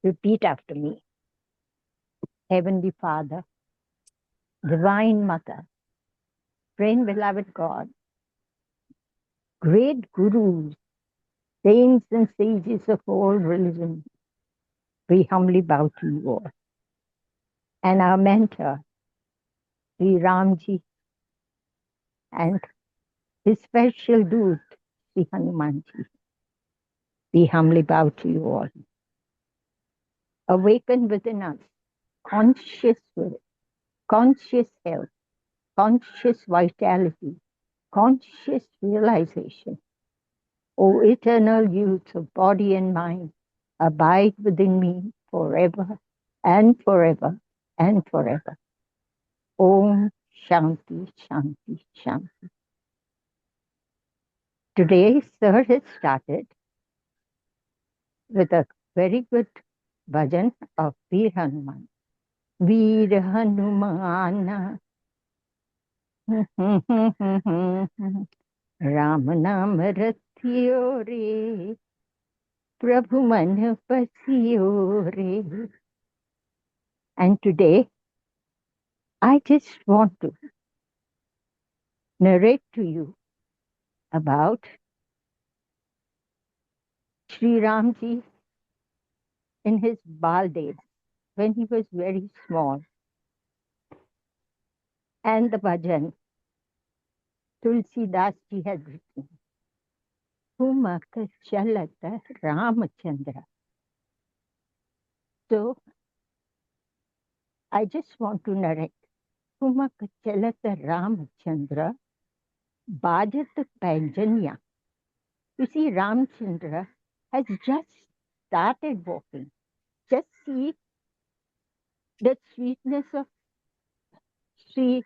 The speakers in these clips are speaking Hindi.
Repeat after me. Heavenly Father, Divine Mother, Friend, Beloved God, great gurus, saints and sages of all religions, we humbly bow to you all. And our mentor, Sri Ramji, and his special dooth, Sri Hanumanji, we humbly bow to you all. Awaken within us conscious will, conscious health, conscious vitality, conscious realization. O eternal youth of body and mind, abide within me forever and forever and forever. Om Shanti, Shanti, Shanti. Today, Sir has started with a very good bhajan of Veer Hanuman. Veer Hanuman. Ram Naam Rathiyo Re, Prabhu Man Pasiyo Re. And today, I just want to narrate to you about Sri Ramji in his Bal days, when he was very small. And the bhajan Tulsi Das ji had written, Kumak Chalata Ramachandra. So I just want to narrate. Kumak Chalata Ramachandra Bajat Panjanya. You see, Ramchandra has just started walking. Just see the sweetness of Sri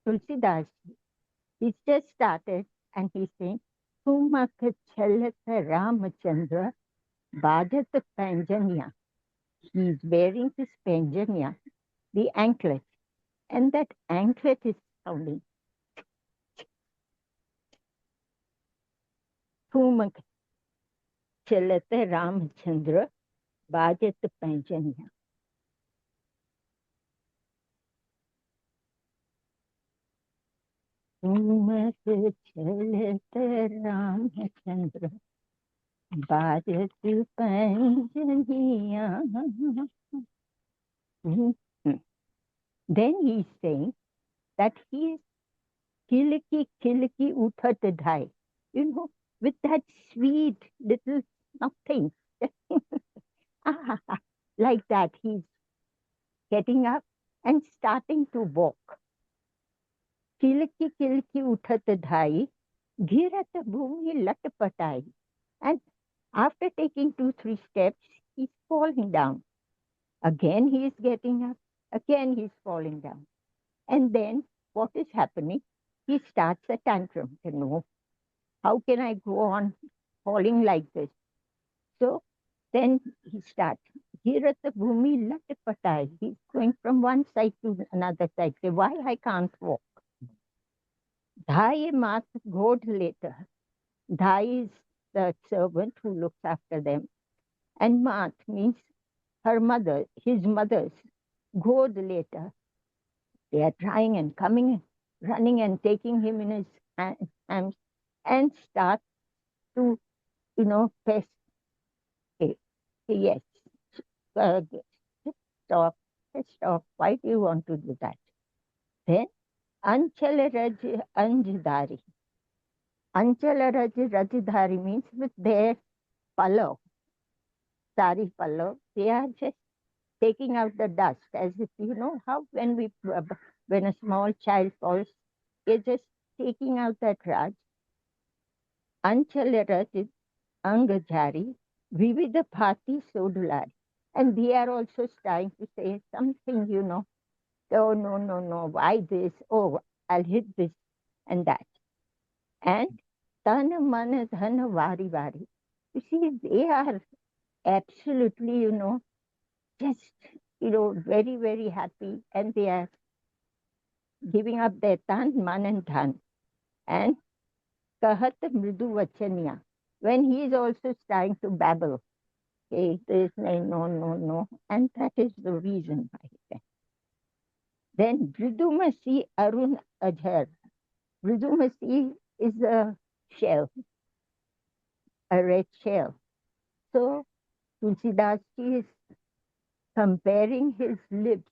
Tulsidas. He's just started and he's saying, Kumaka Chalata Ramachandra Bajat Panjanya. He's wearing this Panjanya, the anklet, and that anklet is sounding. Kumaka Chalata Ramachandra Bajat Panjanya. Kumaka Chalata Ramachandra Bajat Panjanya. Then he's saying that he is kiliki kiliki uthat dhai. You know, with that sweet little nothing. Like that, he's getting up and starting to walk. Kiliki kiliki uthat dhai, girat bhumi lat patai. And after taking 2-3 steps, he's falling down. Again, he is getting up. Again, he's falling down. And then what is happening? He starts a tantrum. No, how can I go on falling like this? So then he starts. Girat bhumi lat patai. He's going from one side to another side. Say, why I can't walk? Dhai mat god later. Dhai is the servant who looks after them. And mat means her mother, his mother's. God later. They are trying and coming, running and taking him in his hands and start to, pest. Hey, yes, stop, stop. Why do you want to do that? Then, Anchala Raj Anjdari. Anchala Raj Rajdhari means with their pallo, sari pallo, they are just taking out the dust, as if how when a small child falls, they're just taking out that raj. Anchala Raj Angajari, Vividha Bhati Sodulari. And they are also trying to say something, oh, no, why this? Oh, I'll hit this and that. And Tana Mana Dhana Vari Vari. You see, they are absolutely, just, very, very happy. And they are giving up their tan, man, and dhan. And Kahat Mridu Vachanya, when he is also trying to babble. say this, no, no, no. And that is the reason why. Then Bridumasi Arun Ajhar. Bridumasi is a shell, a red shell. So Tulsidas is comparing his lips,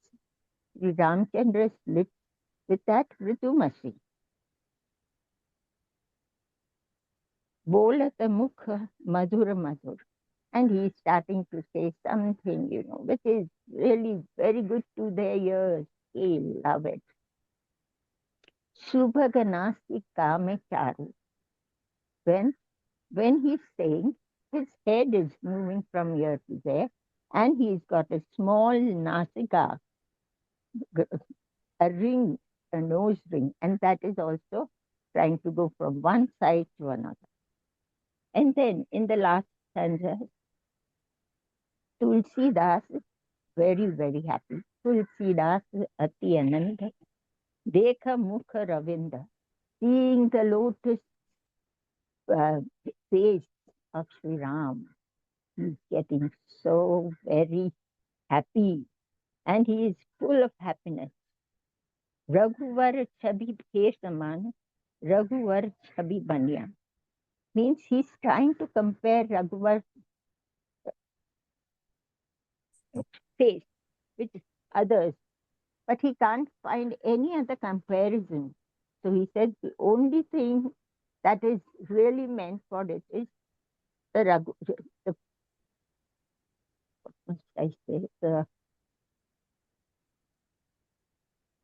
Sri Ramchandra's lips, with that Bridumasi. Bolat mukha madhur madhur. And he's starting to say something, which is really very good to their ears. They love it. Subhaganasti kame charu. When he's saying, his head is moving from here to there, and he's got a small nasika, a ring, a nose ring, and that is also trying to go from one side to another. And then in the last stanza, Tulsidas is very, very happy. Tulsidas ati ananda, dekha mukha ravinda, seeing the lotus uh, face of Sri Ram. He's getting so very happy, and he is full of happiness. Raghuvar Chabi Ke Saman, Raghuvar Chabi Banya. Means he's trying to compare Raghuvar's face with others, but he can't find any other comparison. So he said the only thing that is really meant for it is the what must I say, the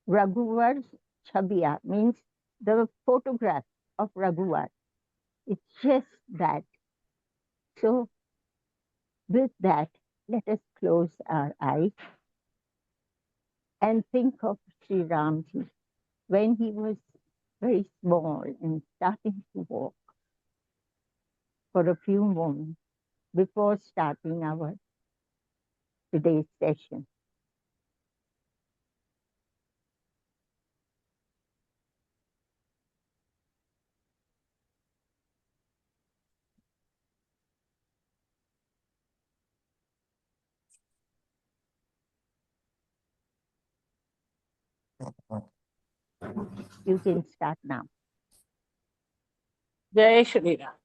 Raghuvar's Chabiya, means the photograph of Raghuvar. It's just that. So with that, let us close our eyes and think of Sri Ramji when he was very small and starting to walk for a few moments before starting our today's session. You can start now. जय श्री राम।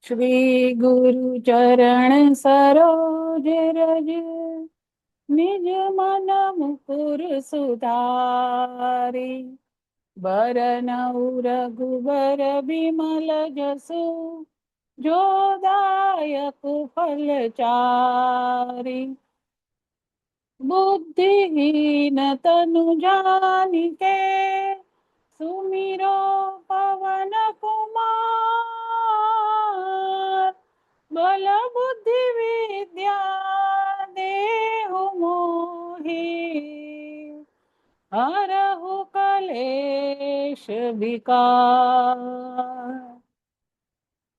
श्री गुरु चरण सरोज रज, निज मन मुकुर सुधारी। बरनउँ रघुबर बिमल जसु, जो दायक फल चारि। बुद्धिहीन तनु जानिके, सुमिरो पवन कुमार। बल बुद्धि विद्या देहु मोहि, हरहु कलेश विकार।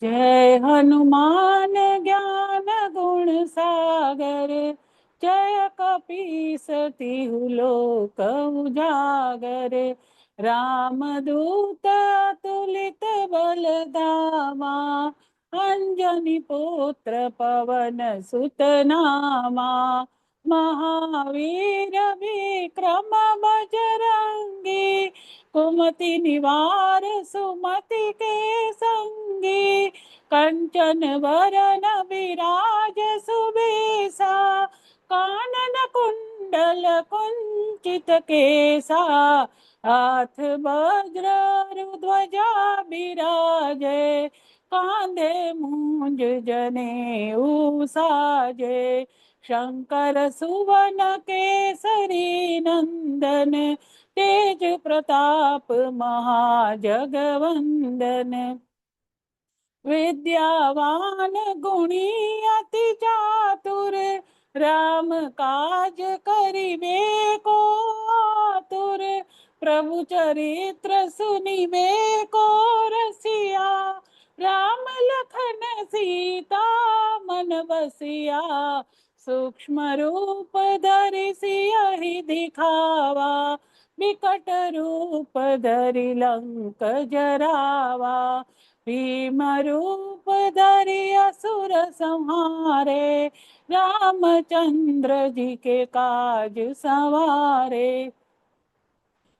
जय हनुमान ज्ञान गुण सागर, जय कपीस तिहु लोक उजागर। रामदूत अतुलित बल धामा, अंजनी पुत्र पवन सुत नामा। महावीर विक्रम बजरंगी, कुमति निवार सुमति के संगी। कंचन वरन विराज सुबेसा, कानन कुंडल कुंचित केसा। हाथ वज्र ध्वजा बिराजे, कांधे मूंज जनेऊ साजे। शंकर सुवन केसरी नंदन, तेज प्रताप महाजगवंदन। विद्यावान गुणी अति चातुर, राम काज करिबे को आतुर। प्रभु चरित्र सुनिबे को रसिया, राम लखन सीता मन बसिया। सूक्ष्म रूप धरि सियहि दिखावा, विकट रूप धरि लंक जरावा। भीम रूप धरि असुर संहारे, रामचंद्र जी के काज संवारे।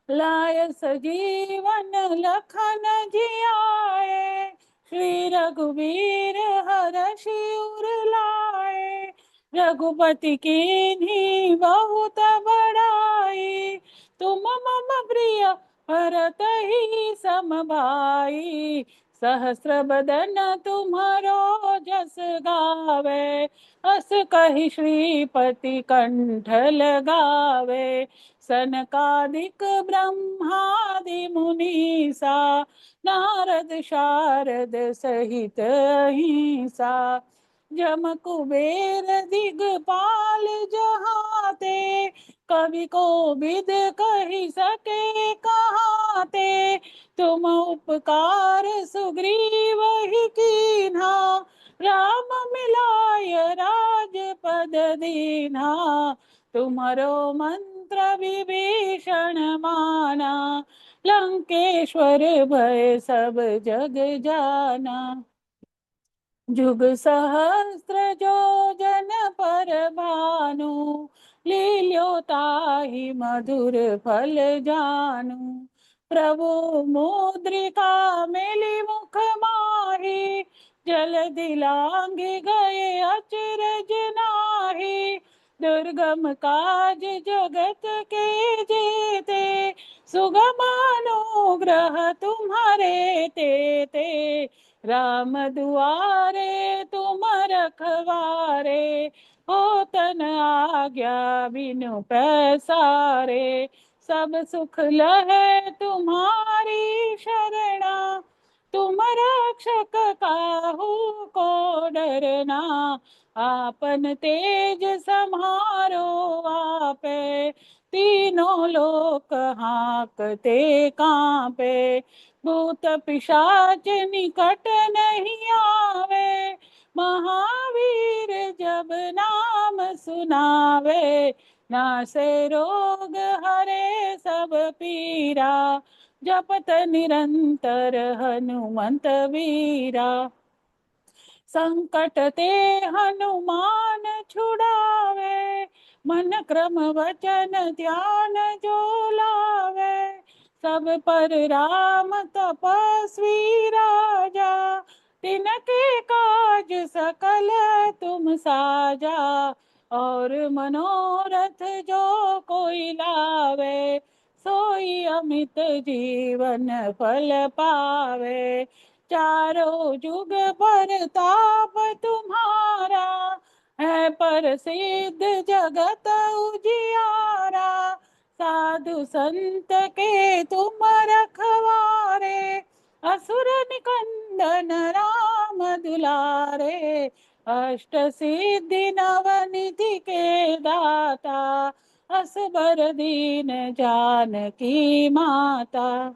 लाय सजीवन लखन जियाए, श्री रघुवीर हरषि उर लाए। रघुपति कीन्ही बहुत बड़ाई, तुम मम प्रिय भरत ही सम भाई। सहस्र बदन तुम्हारो जस गावे, अस कहि श्रीपति कंठ लगावे। सनकादिक ब्रह्मादि मुनीसा, नारद शारद सहित अहिंसा। जम कुबेर दिगपाल जहाते, कवि कोविद कहि सके कहाते। तुम उपकार सुग्रीव ही कीन्हा, राम मिलाय राजपद दीन्हा। तुम्हारो मंत्र विभीषण माना, लंकेश्वर भय सब जग जाना। जुग सहस्त्र जो जन पर भानु, लील्यो ताहि मधुर फल जानु। प्रभु मुद्रिका मेली मुख माही, जल दिलांघि गए अचरज नाही। दुर्गम काज जगत के जेते, सुगम अनुग्रह तुम्हारे तेते। राम दुआरे तुम रखवारे, हो तन आज्ञा बिनु पैसारे। सब सुख लहे तुम्हारी शरणा, तुम रक्षक काहू को डरना। आपन तेज समारो आपे, तीनों लोक हाकते कांपे। भूत पिशाच निकट नहीं आवे, महावीर जब नाम सुनावे। नासे रोग हरे सब पीरा, जपत निरंतर हनुमंत वीरा। संकट ते हनुमान छुड़ावे, मन क्रम वचन ध्यान जो लावे। सब पर राम तपस्वी राजा, तिनके काज सकल तुम साजा। और मनोरथ जो कोई लावे, सोई अमित जीवन फल पावे। चारों जुग परताप तुम्हारा, है प्रसिद्ध जगत उजियारा। साधु संत के तुम रखवारे, असुर निकंदन राम दुलारे। अष्ट सिद्धि नवनिधि के दाता, असबर दीन जानकी माता।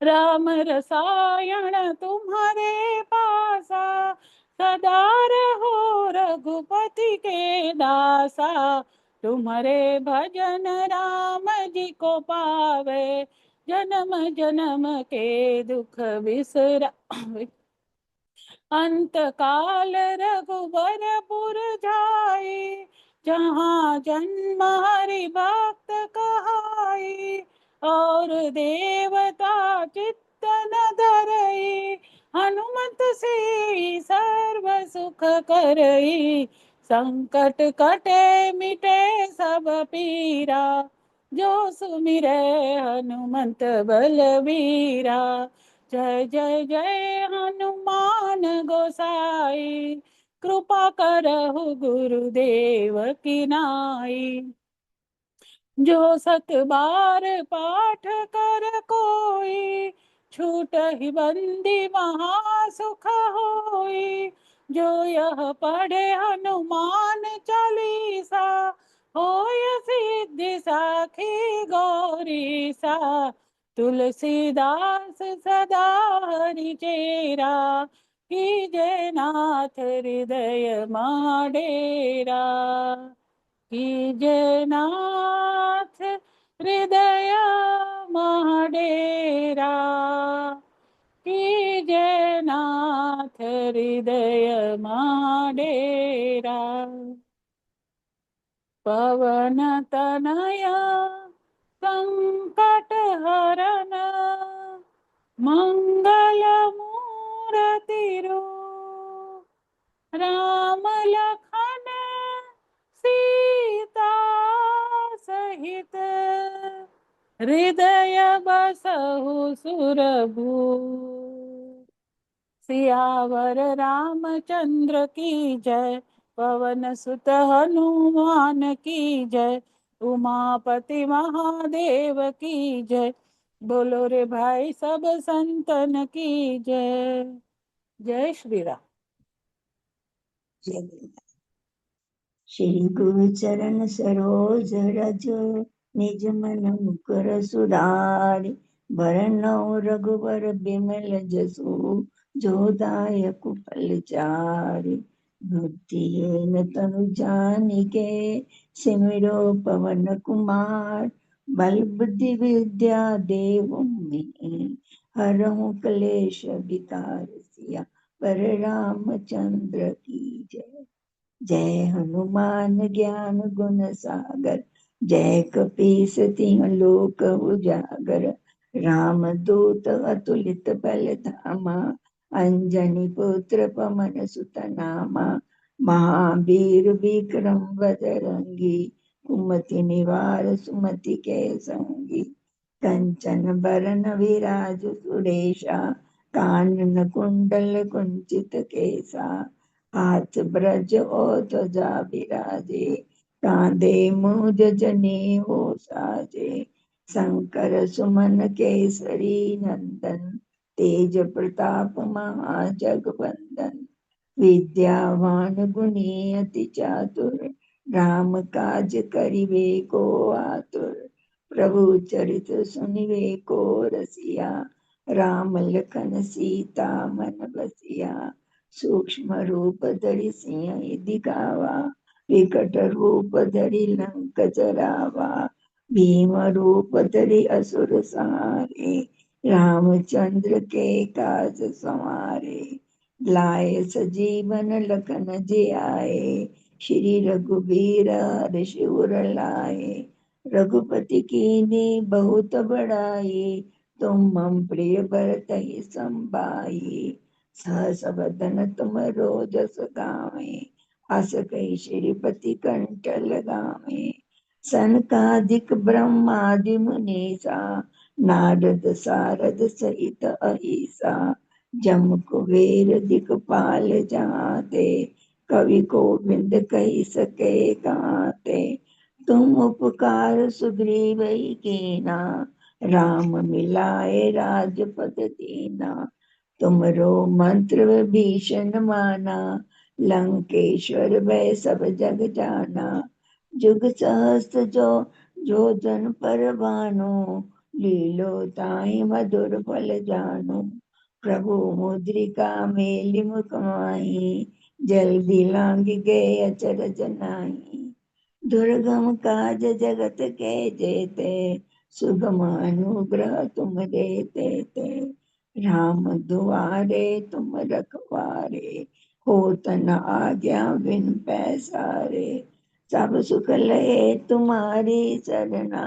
राम रसायन तुम्हारे पासा, सदा रहो रघुपति के दासा। तुम्हारे भजन राम जी को पावे, जन्म जन्म के दुख बिसरावे। अंत काल रघुबरपुर जाई, जहाँ जन्म हरि भक्त कहाई। और देवता चित्त न धरई, हनुमत से सर्व सुख करई। संकट कटे मिटे सब पीरा, जो सुमिरे हनुमंत बलबीरा। जय जय जय हनुमान गोसाई, कृपा करहु गुरुदेव की नाई। जो सत बार पाठ कर कोई, छूटहि बंदी महासुख होई। जो यह पढ़े हनुमान चालीसा, होय सिद्धि साखी गौरीसा। तुलसीदास सदा हरि चेरा, कीजे नाथ हृदय मा डेरा। कीजे नाथ हृदय महा डेरा, कीजे हृदय डेरा। पवन तनया संकट हरन मंगल मूर्ति राम लखन सीता सहित हृदय बसहु सुरभु। सियावर रामचंद्र की जय, पवन सुत हनुमान की जय, उमापति महादेव की जय। बोलो रे भाई सब संतन की जय। जय श्री राम। श्री गुरु चरण सरोज रज निज मन मुकुर सुधारि। बरनउँ रघुबर बिमल जसु जो दायक फल चारि। बुद्धिहीन तनु जानिके सिमरो पवन कुमार। बल बुद्धि विद्या देहु में हरहु क्लेश विकार सिया। पर रामचंद्र की जय। जय हनुमान ज्ञान गुण सागर। जय कपीस तिहुँ लोक उजागर। राम दूत अतुलित बल धामा। अंजनी पुत्र पवन सुत नामा। महावीर विक्रम बजरंगी। कुमति निवार सुमति के संगी। कंचन बरन विराज सुरेशा। कानन कुंडल कुंचित केसा। हाथ ब्रज और ध्वजा विराजे। कांधे मूज जनेऊ साजे। शंकर सुमन केसरी नंदन। तेज प्रताप महाजगवंदन। विद्यावान गुणी अति चातुर। राम काज करिबे को आतुर। प्रभु चरित सुनिबे को रसिया। राम लखन सीता मन बसिया। सूक्ष्म रूप धरि सिंह दिखावा। विकट रूप धरि लंक जरावा। भीम रूप धरि असुर संहारे। रामचंद्र के काज संवारे। लाए सजीवन लखन जियाए। श्री रघुबीर हरषि लाए। रघुपति कीन्ही बहुत बड़ाई। तुम मम प्रिय भरतहि संभाई। सहस बदन तुम रोजस गावें। अस कहि श्रीपति कंठ लगावें। सनकादिक ब्रह्मादि मुनीसा। नारद सारद सहित अहिसा। जम कुबेर दिखपाल जहाते। कवि कोविंद कही सके गाते। तुम उपकार सुग्रीव ही कीना। राम मिलाए राजपद दीना। तुमरो मंत्र भीषण माना। लंकेश्वर भय सब जग जाना। जुग सहस्त्र जो जन पर भानु। लीलो ताहि मधुर फल जानु। प्रभु मुद्रिका मेलि मुख माहि। जल्दी लांघ गए अचरज नाहि। दुर्गम काज जगत के जेते। सुगम अनुग्रह तुम देते। राम दुआरे तुम रखवारे। होत न आज्ञा बिन पैसारे। सब सुख लहे तुम्हारी सरना।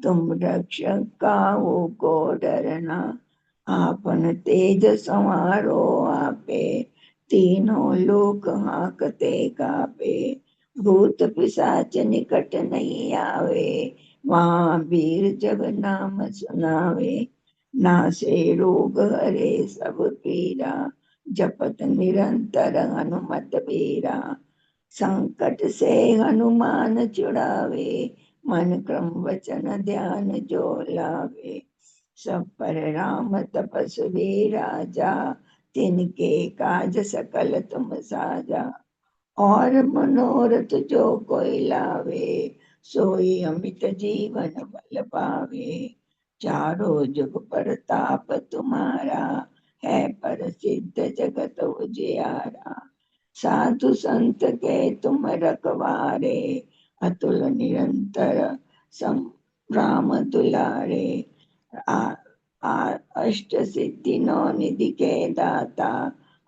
तुम रक्षक काहू को डरना। आपन तेज संवारो आपे। तीनों लोक हाकते कापे। भूत पिशाच निकट नहीं आवे। महावीर जब नाम सुनावे। नासे रोग हरे सब पीरा। जपत निरंतर हनुमत बीरा। संकट से हनुमान छुड़ावे। मन क्रम वचन ध्यान जो लावे। सब पर राम तपस्वी राजा। तिनके काज सकल तुम साजा। और मनोरथ जो कोई लावे। सोई अमित जीवन बल पावे। चारों जुग परताप तुम्हारा। है प्रसिद्ध जगत उजियारा। साधु संत के तुम रखवारे। अतुल निरंतर सम राम दुलारे। अष्ट सिद्धि नौ निधि के दाता।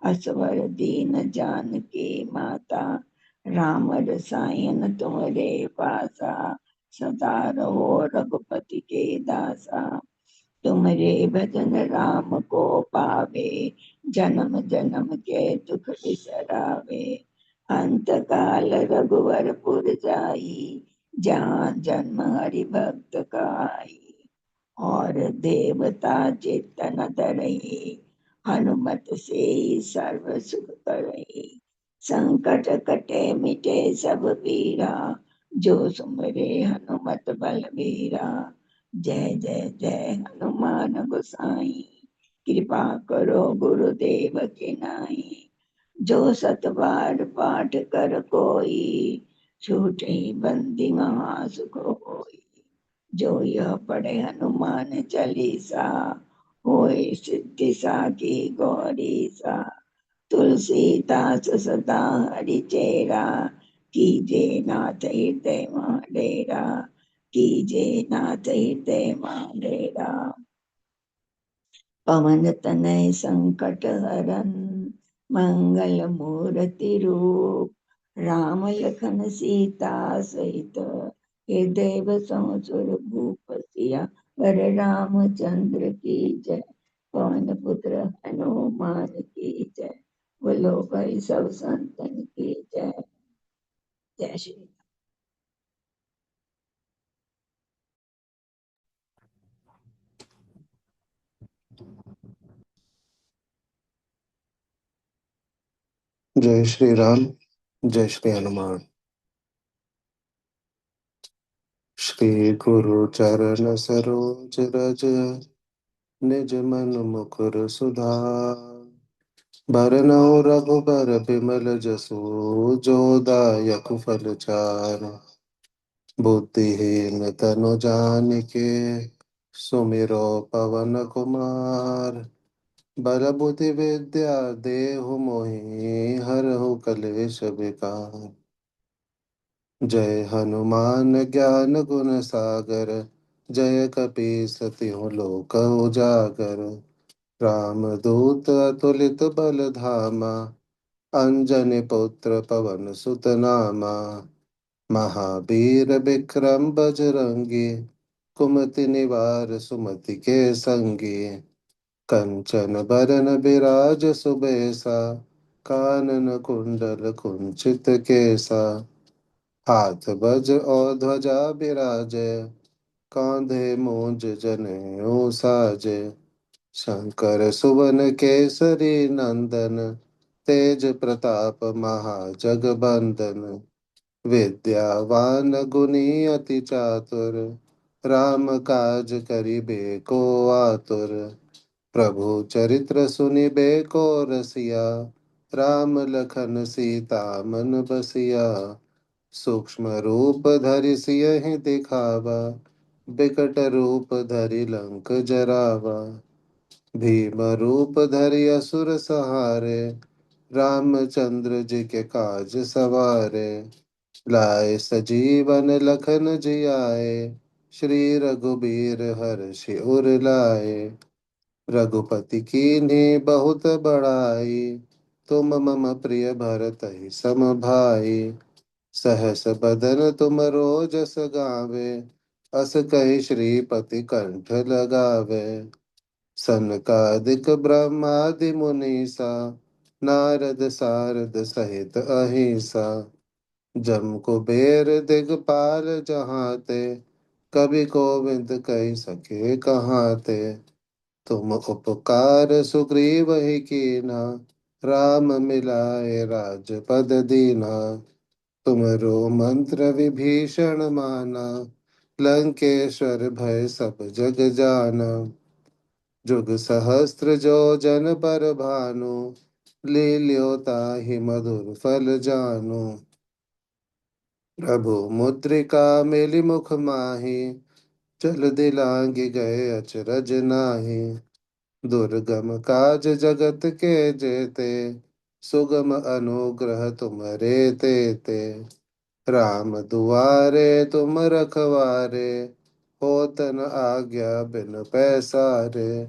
असवर दीन जानकी माता, राम रसायन तुम्हारे पासा, सदा रहो रघुपति के दासा। तुम्हारे भजन राम को पावे, जन्म जन्म के दुख बिसरावे। अंत काल रघुवर पुर जाई, जहाँ जन्म हरि भक्त काई। और देवता चेतन धरई, हनुमत से सर्व सुख करई। संकट कटे मिटे सब पीरा, जो सुमरे हनुमत बलबीरा। जय जय जय हनुमान गोसाई, कृपा करो गुरुदेव के नाई। जो सत बार पाठ कर कोई, छूटे बंदी महासुख होई। जो यह पढ़े हनुमान चालीसा, होए सिद्धि साखी गौरी सा। तुलसीदास सदा हरि चेरा, कीजे नाथ हृदय डेरा। कीजे नाथ हृदय डेरा। पवन तनय संकट हरन, मंगल मूर्ति रूप। राम लखन सीता सहित, हृदय बसहु सुर भूप सिया। वर रामचंद्र की जय, पवन पुत्र हनुमान की जय। बोलो भाई सब संतन की जय। जय श्री जय श्री राम। जय श्री हनुमान। श्री गुरु चरण सरोज रज, निज मन मुकुर सुधार। बरनउँ रघुबर बिमल जसु, जो दायक फल चार। बुद्धिहीन तनु जानिके, सुमिरो पवन कुमार। बल बुद्धि विद्या देहु मोहि, हरहु कलेश विकार। जय हनुमान ज्ञान गुण सागर, जय कपीस तिहुँ लोक उजागर। रामदूत अतुलित बल धामा, अंजनी पुत्र पवन सुत नामा। महावीर विक्रम बजरंगी, कुमति निवार सुमति के संगी। कंचन बरन बिराज सुबेसा, कानन कुंडल कुंचित केसा। हाथ वज और ध्वजा बिराजे, कांधे मूंज जनेऊ साजे। शंकर सुवन केसरी नंदन, तेज प्रताप महाजगबंदन। विद्यावान गुणी अति चातुर, राम काज करिबे को आतुर। प्रभु चरित्र सुनिबे को रसिया, राम लखन सीता मन बसिया। सूक्ष्म रूप धरि सियहि दिखावा, बिकट रूप धरि लंक जरावा। भीम रूप धरि असुर सहारे, रामचंद्र जी के काज सवारे। लाए सजीवन लखन जियाए, श्री रघुबीर हर्षि उर लाए। रघुपति कीन्ही बहुत बड़ाई, तुम मम प्रिय भरतहि सम भाई। सहस बदन तुम रोजस गावे, अस कहि श्रीपति कंठ लगावे। सनकादिक ब्रह्मादि मुनीसा, नारद सारद सहित अहिंसा। जम कुबेर दिगपाल जहाते, कवि कोविद कहि सके कहाते। तुम उपकार सुग्रीव ही कीना, राम मिलाए राजपद दीना। तुमरो मंत्र विभीषण माना, लंकेश्वर भय सब जग जाना। जुग सहस्त्र जो जन पर भानु, लील्यो ताहि मधुर फल जानु। प्रभु मुद्रिका मेलि मुख माहि, जल दिलांगी गए अचरज नाही। दुर्गम काज जगत के जेते, सुगम अनुग्रह तुम्हरे तेते। राम दुआरे तुम रखवारे, होत न आज्ञा बिन पैसारे।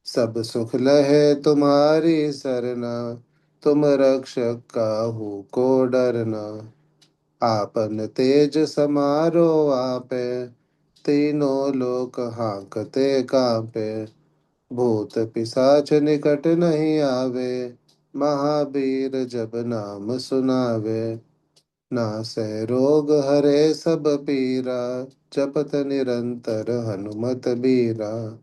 सब सुख लहे तुम्हारी सरना, तुम रक्षक काहू को डरना। आपन तेज समारो आपे, तीनों लोक हांकते कांपे। भूत पिशाच निकट नहीं आवे, महावीर जब नाम सुनावे। नासै रोग हरे सब पीरा, जपत निरंतर हनुमत बीरा।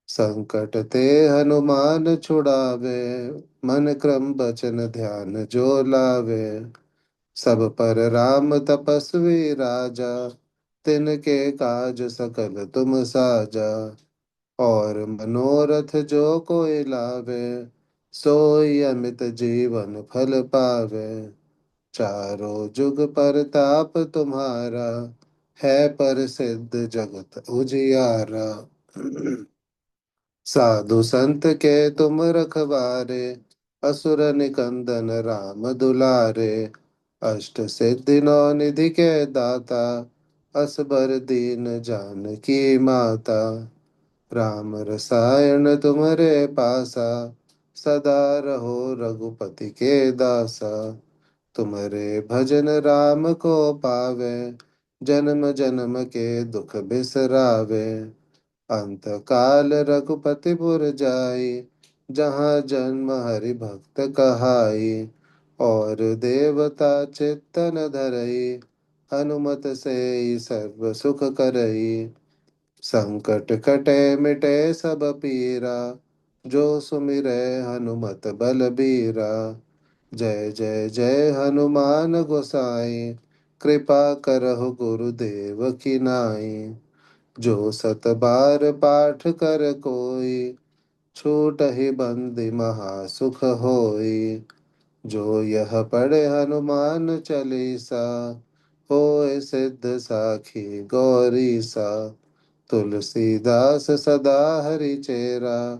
संकट ते हनुमान छुड़ावे, मन क्रम बचन ध्यान जो लावे। सब पर राम तपस्वी राजा, तिनके काज सकल तुम साजा। और मनोरथ जो कोई लावे, सोई अमित जीवन फल पावे। चारों जुग परताप तुम्हारा, है प्रसिद्ध जगत उजियारा। साधु संत के तुम रखवारे, असुर निकंदन राम दुलारे। अष्ट सिद्धि नौ निधि के दाता, असबर दीन जानकी माता। राम रसायन तुम्हारे पासा, सदा रहो रघुपति के दासा। तुम्हारे भजन राम को पावे, जन्म जन्म के दुख बिसरावे। अंत काल रघुपति पुर जाई, जहाँ जन्म हरि भक्त कहाई। और देवता चित्तन धरई, हनुमत से सर्व सुख करई। संकट कटे मिटे सब पीरा, जो सुमिरै हनुमत बलबीरा। जय जय जय हनुमान गोसाई, कृपा करहु गुरुदेव की नाई। जो सत बार पाठ कर कोई, छूटहि बंदी महासुख होई। जो यह पढ़े हनुमान चालीसा, होय सिद्ध साखी गौरी सा। तुलसीदास सदा हरि चेरा,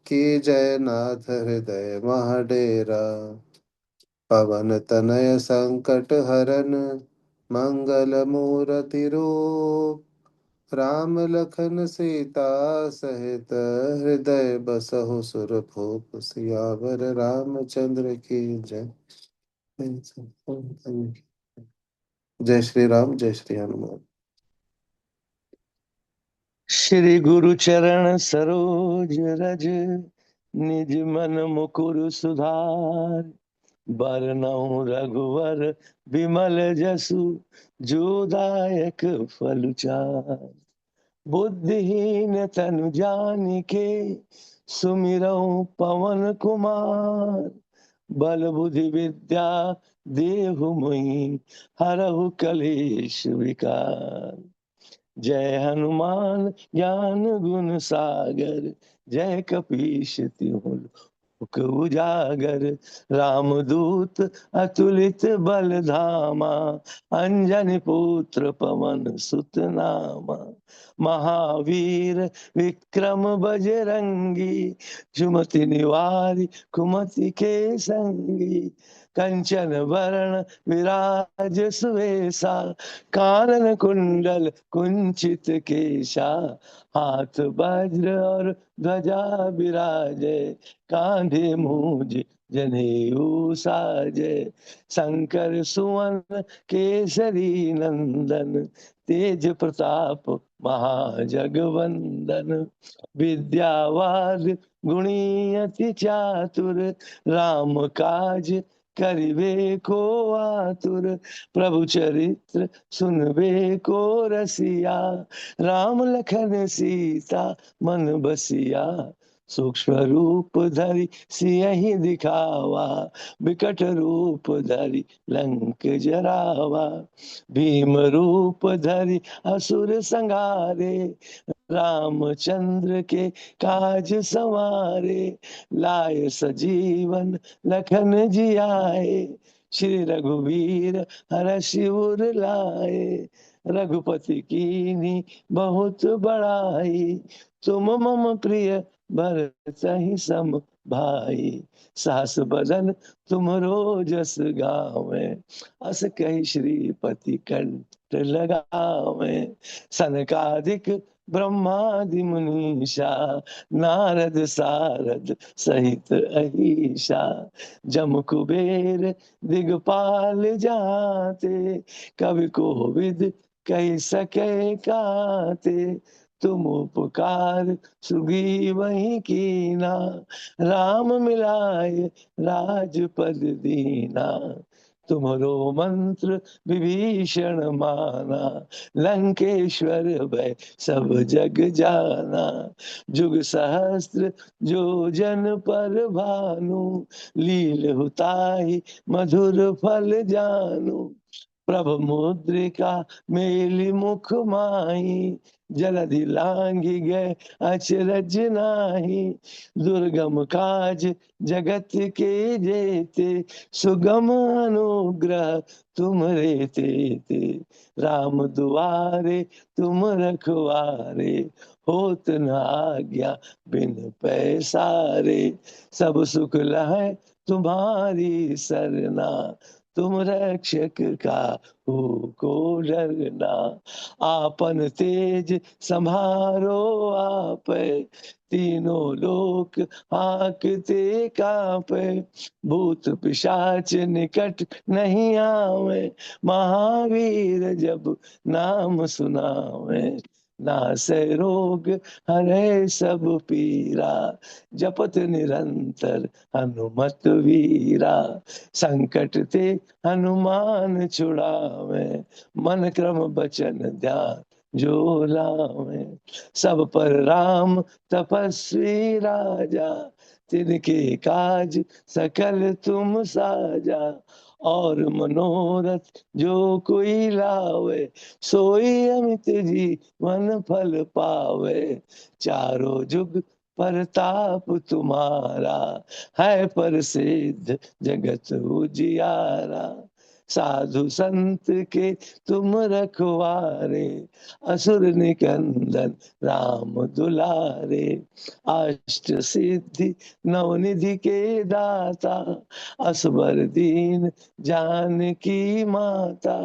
की जय नाथ हृदय महडेरा। पवन तनय संकट हरन, मंगल मूरति रूप। राम लखन सीता सहित, हृदय बसहु सुरभूप। सियावर रामचंद्र की जय। जय श्री राम, जय श्री हनुमान। श्री गुरु चरण सरोज रज, निज मन मुकुर सुधार। बरनउँ रघुवर विमल जसु, जो दायक फल चार। बुद्धिहीन तनु जानिके, सुमिरउँ पवन कुमार। बल बुद्धि विद्या देहु मोहि, हरहु कलेश विकार। जय हनुमान ज्ञान गुण सागर, जय कपीश तिहुँ लोक उजागर। रामदूत अतुलित बल धामा, अंजनी पुत्र पवन सुत नामा। महावीर विक्रम बजरंगी, सुमति निवारि कुमति के संगी। कंचन वरण विराज सुवेशा, कानन कुंडल कुंचित केशा। हाथ वज्र और ध्वजा विराजे, कांधे मूज जनेऊ साजे। शंकर सुवन केसरी नंदन, तेज प्रताप महाजगवंदन। विद्यावाद गुणी अति चातुर, राम काज करिबे को आतुर। प्रभु चरित्र सुनबे को रसिया, राम लखन सीता मन बसिया। सूक्ष्म रूप धरि सियहि दिखावा, विकट रूप धरि लंक जरावा। भीम रूप धरि असुर संहारे, रामचंद्र के काज सवारे। लाए सजीवन लखन जियाए, श्री रघुवीर हरषि उर लाए। रघुपति कीन्ही बहुत बड़ाई, तुम मम प्रिय भरतहि सम भाई। सास बदन तुमरो जस गावें, अस कहि श्रीपति कंठ लगावें। सनकादिक ब्रह्मादि मुनीषा, नारद सारद सहित अहिषा, जम कुबेर दिगपाल जाते, कवि कोविद कही सके काते, तुम उपकार सुगी वही कीना, राम मिलाए राजपद दीना, तुम्हारो मंत्र विभीषण माना, लंकेश्वर भय सब जग जाना, जुग सहस्त्र जो जन पर भानु, लील हुताहि मधुर फल जानू, प्रभ मुद्रिका मेलि मुख माही, जलधि लांघि गए अचरज नाही, दुर्गम काज जगत के जेते, सुगम अनुग्रह तुम रे तेते, राम दुआरे तुम रखवारे, होत न आज्ञा बिन पैसारे, सब सुख लहै तुम्हारी सरना, तुम रक्षक का को डरना, आपन तेज संभारो आप, तीनों लोक हाकते कांपे, भूत पिशाच निकट नहीं आवे, महावीर जब नाम सुनावे, नासै रोग हरै सब पीरा, जपत निरंतर हनुमत वीरा, संकट ते हनुमान छुड़ावे, मन क्रम बचन ध्यान जो लावे, सब पर राम तपस्वी राजा, तिनके काज सकल तुम साजा, और मनोरथ जो कोई लावे, सोई अमित जीवन फल पावे, चारों जुग परताप तुम्हारा, है प्रसिद्ध जगत उजियारा, साधु संत के तुम रखवारे, असुर निकंदन राम दुलारे, अष्ट सिद्धि नवनिधि के दाता, असबर दीन जानकी माता,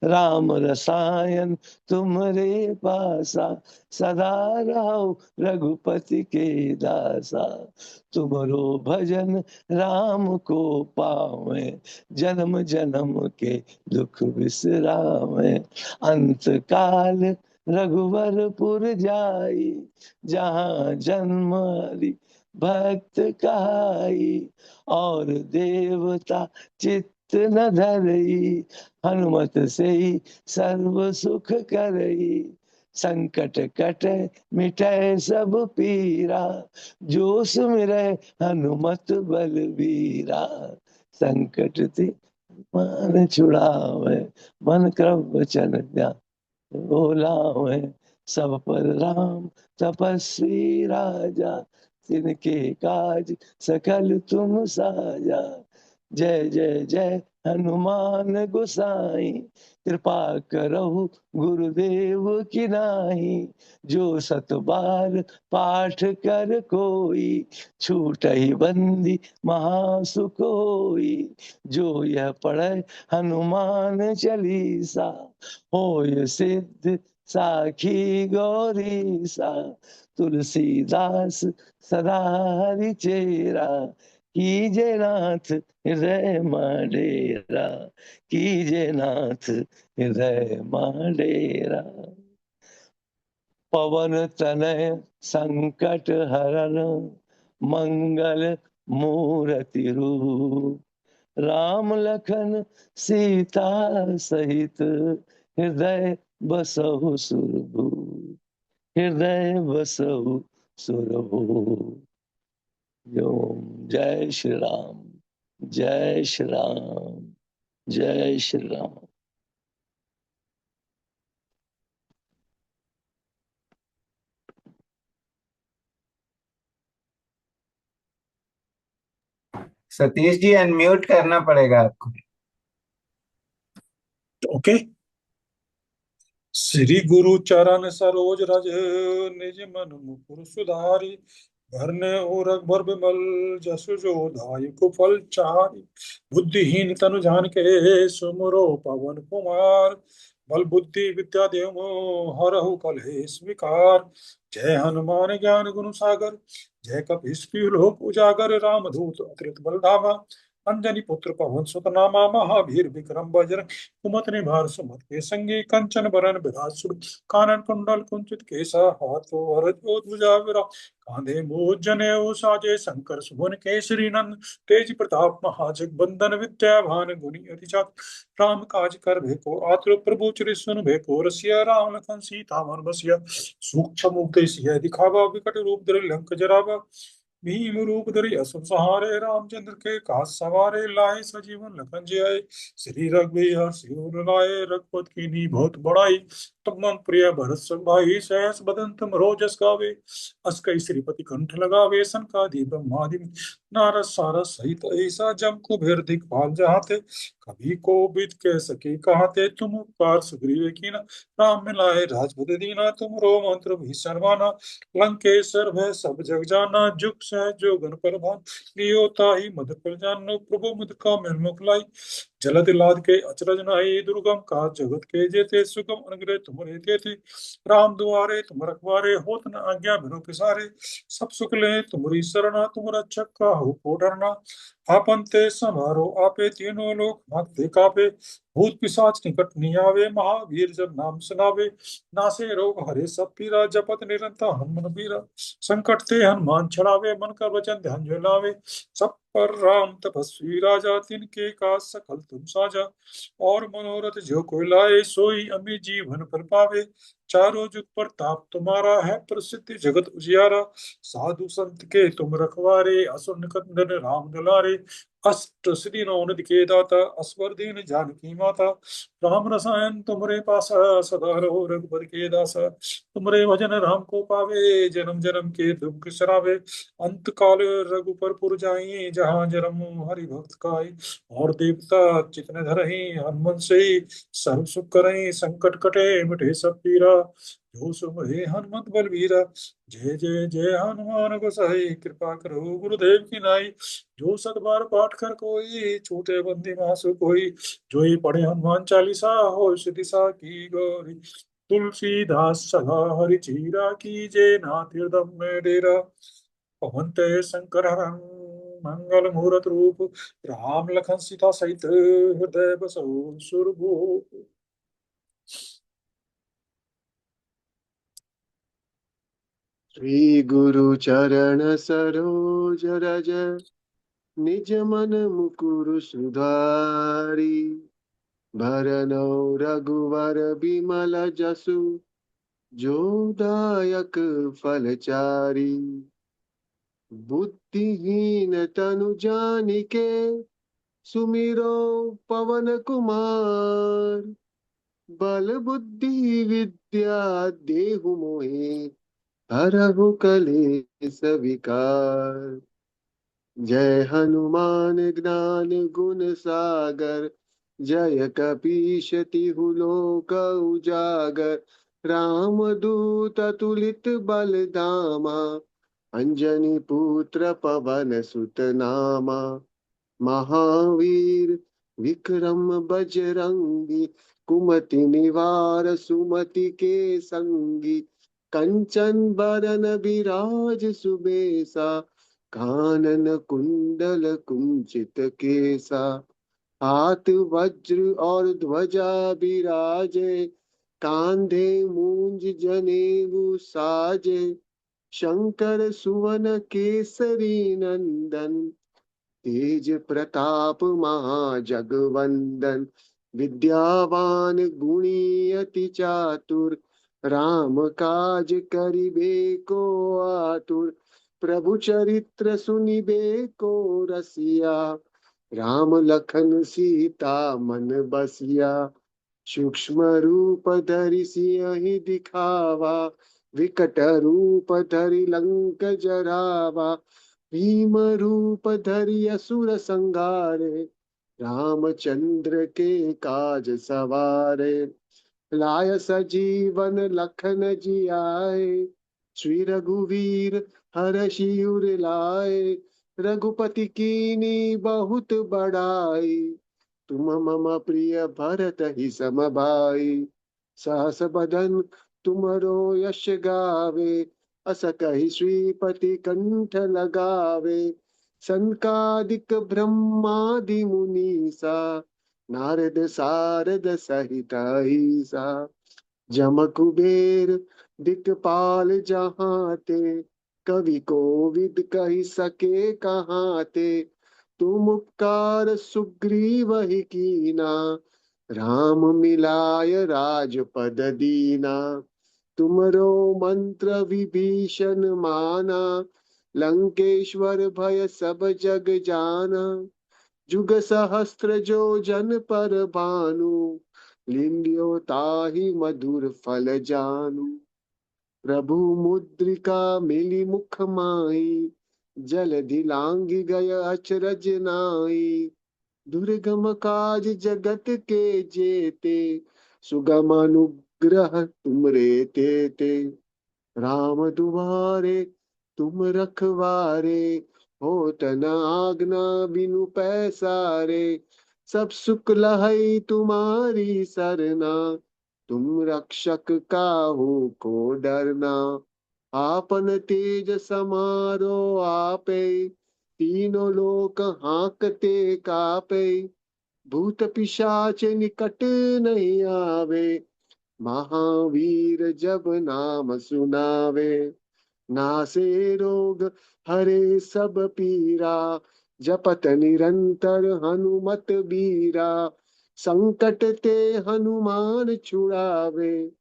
राम रसायन तुमरे पासा, सदा रहो रघुपति के दासा, तुमरो भजन राम को पावे, जन्म जन्म के दुख बिसरावे, अंत काल रघुवरपुर जाई, जहाँ जन्म हरि भक्त कहाई, और देवता चित्त न धरई, हनुमत से ही सर्व सुख करई, संकट कटे मिटै सब पीरा, जो सुमिरै हनुमत बलबीरा, संकट ते मान छुड़ावे, मन क्रम वचन ध्यान बोलावे, सब पर राम तपस्वी राजा, तिनके काज सकल तुम साजा, जय जय जय हनुमान गोसाई, कृपा करहु गुरुदेव की नाही, जो सत बार पाठ कर कोई, छूट ही बंदी महासुख होई, जो यह पढ़े हनुमान चालीसा, होय सिद्ध साखी गौरीसा, तुलसीदास सदा हरि चेरा, कीजे नाथ हृदय माडेरा, कीजे नाथ हृदय माडेरा, पवन तनय संकट हरन, मंगल मूर्ति रूप, राम लखन सीता सहित, हृदय बसहु सुरभूप, हृदय बसहु सुरभूप। ओम जय श्री राम, जय श्री राम, जय श्री राम। सतीश जी अनम्यूट करना पड़ेगा आपको। ओके। श्री गुरु चरण सरोज रज निज मन मुकुर सुधारी, भरने और अकबर बिमल जसु जो दायक फल चारि, बुद्धिहीन तनु जान के सुमरो पवन कुमार, बल बुद्धि विद्या देव हरहु कलेश विकार। जय हनुमान ज्ञान गुण सागर, जय कपीस लोक उजागर। रामदूत अतुलित बल धामा, अंजनी पुत्र पवन सुत नामा। महावीर विक्रम बजरंग, कुमति निवार सुमति के संगी। कंचन बरन बिराज सुर, कानन कुंडल कुंचित केसा। हाथों वरद ध्वजा विराज, कांधे मूज जनेऊ साजे। शंकर सुवन केसरी नंद, तेज प्रताप महाजगबंदन। विद्यावान गुणी अति चातुर, राम काज कर भेको आतुर। प्रभु चरित सुन भेको रसिया, राम लखन सीता मन बसिया। सूक्ष्म उद्देश्य दिखावा, विकट रूप धरि लंक जरावा। भीम रूप धरि असुर सहारे, रामचंद्र के काज सवारे। लाए सजीवन लखन जियाए, श्री रघुवीर सिर लाए। रघुपत कीन्ही बहुत बड़ाई, तुम मम प्रिय भरत सम भाई। सहस बदन तुम रोजस गावे, अस कई श्रीपति कंठ लगावे। सनकादि ब्रह्मादि नारद सारद सहित ऐसा, जम कुबेर दिखपाल जहाते। कभी को बिद कह सके कहाते, तुम उपकार सुग्रीव कीना। राम मिलाए राजपद दीना, तुम रो मंत्र भीषण माना। लंकेश्वर भय सब जग जाना, जुग सहज जो गण प्रभान। लियो ताहि मधुर फल जानो, प्रभु मुद्रिका मेल मुख लाई। जलद लाद के अचरज नाहि, दुर्गम काज जगत के जेते। सुगम अनुग्रह तुमरे तेते, राम दुआरे तुम रखवारे। होत न आज्ञा बिनु पिसारे, सब सुख ले तुमरी सरना। तुम रक्षक काहू को डरना, आपन ते समारो आपे। तीनों लोक हाथ कापे, भूत पिशाच निकट नहीं आवे। महावीर जब नाम सुनावे, नासे रोग हरे सब पीरा। जपत निरंतर हनुमन बीरा, संकट ते हनुमान छड़ावे। मन का वचन ध्यान जो लावे, सब पर राम तपस्वी राजा। तिनके का सकल तुम साजा, और मनोरथ जो कोई लाए। सोई अमी जीवन पर पावे, चारों जुग प्रताप तुम्हारा है। प्रसिद्ध जगत उजियारा, साधु संत के तुम रखवारे। असुर निकंदन राम दुलारे, अष्ट सिद्धि नौ निधि के दाता। असवर दीन जानकी माता, राम रसायन तुमरे पासा। सदा रहो रघुपति के दासा, तुमरे भजन राम को पावे। जन्म जन्म के दुख बिसरावे, अंत काल रघुपर पुर जाई। जहाँ जन्म हरि भक्त काई, और देवता चितन धरहि। हनुमन से सर्व सुख करहि, संकट कटे मिटे सब पीरा। जो सुमरे हनुमत बलवीरा, जय जय जय हनुमान गोसाई। कृपा करो गुरुदेव की नाई, जो सत बार पाठ कर कोई। छूटे बंदी मासु कोई, जो ये पढ़े हनुमान चालीसा। हो सिद्धि सा की गौरी, तुलसीदास सदा हरि चीरा। कीजे नाथ हृदय में डेरा, पवन तय शंकर हरं। मंगल मूरत रूप, राम लखन सीता सहित। हृदय बसो सुरभूप। श्री गुरु चरण सरोज रज, निज मन मुकुर सुधारी। भरनौ रघुवर बिमल जसु, जो दायक फलचारी। बुद्धिहीन तनु जानिके, सुमिरो पवन कुमार। बल बुद्धि विद्या देहु मोहे, हरहु कलेश विकार। जय हनुमान ज्ञान गुण सागर, जय कपीश तिहु लोक उजागर। रामदूत अतुलित बल धामा, अंजनी पुत्र पवन सुत नामा। महावीर विक्रम बजरंगी, कुमति निवार सुमति के संगी। कंचन बरन विराज सुबेसा, कानन कुंडल कुंचित केसा। हाथ वज्र और ध्वजा विराजे, कांधे मूंज जनेऊ साजे। शंकर सुवन केसरी नंदन, तेज प्रताप महाजगवंदन। विद्यावान गुणी अति चातुर, राम काज करिबे को आतुर। प्रभु चरित्र सुनिबे को रसिया, राम लखन सीता मन बसिया। सूक्ष्म रूप धरि सियहि दिखावा, विकट रूप धरि लंक जरावा। भीम रूप धरि असुर संहारे, रामचंद्र के काज सवारे। लाय सजीवन लखन जियाए, श्री रघुवीर हरषि उर लाए। रघुपति कीन्ही बहुत बड़ाई, तुम मम प्रिय भरत ही सम भाई। सहस बदन तुमरो यश गावे, अस कहि श्रीपति कंठ लगावे। संकादिक ब्रह्मादि मुनीसा, नारद सारद सहित ईसा। जम कुबेर दिक्पाल जहाँ ते, कवि कोविद कहि सके कहाँ ते। तुम उपकार सुग्रीव ही कीना, राम मिलाय राजपद दीना। तुमरो मंत्र विभीषण माना, लंकेश्वर भय सब जग जाना। जुग सहस्त्र जो जन पर भानु, लिंद्यो ताहि मधुर फल जानु। प्रभु मुद्रिका मिली मुख माही, जलधि लांघि गय अचरज नाई। दुर्गम काज जगत के जेते, सुगम अनुग्रह तुमरे तेते। राम दुआरे तुम रखवारे, होत न आज्ञा बिनु पैसारे। सब सुख लहै तुम्हारी सरना, तुम रक्षक काहू को डरना। आपन तेज समारो आपे, तीनों लोक हांकते कापे। भूत पिशाच निकट नहीं आवे, महावीर जब नाम सुनावे। नासे रोग हरे सब पीरा, जपत निरंतर हनुमत बीरा। संकट ते हनुमान छुड़ावे,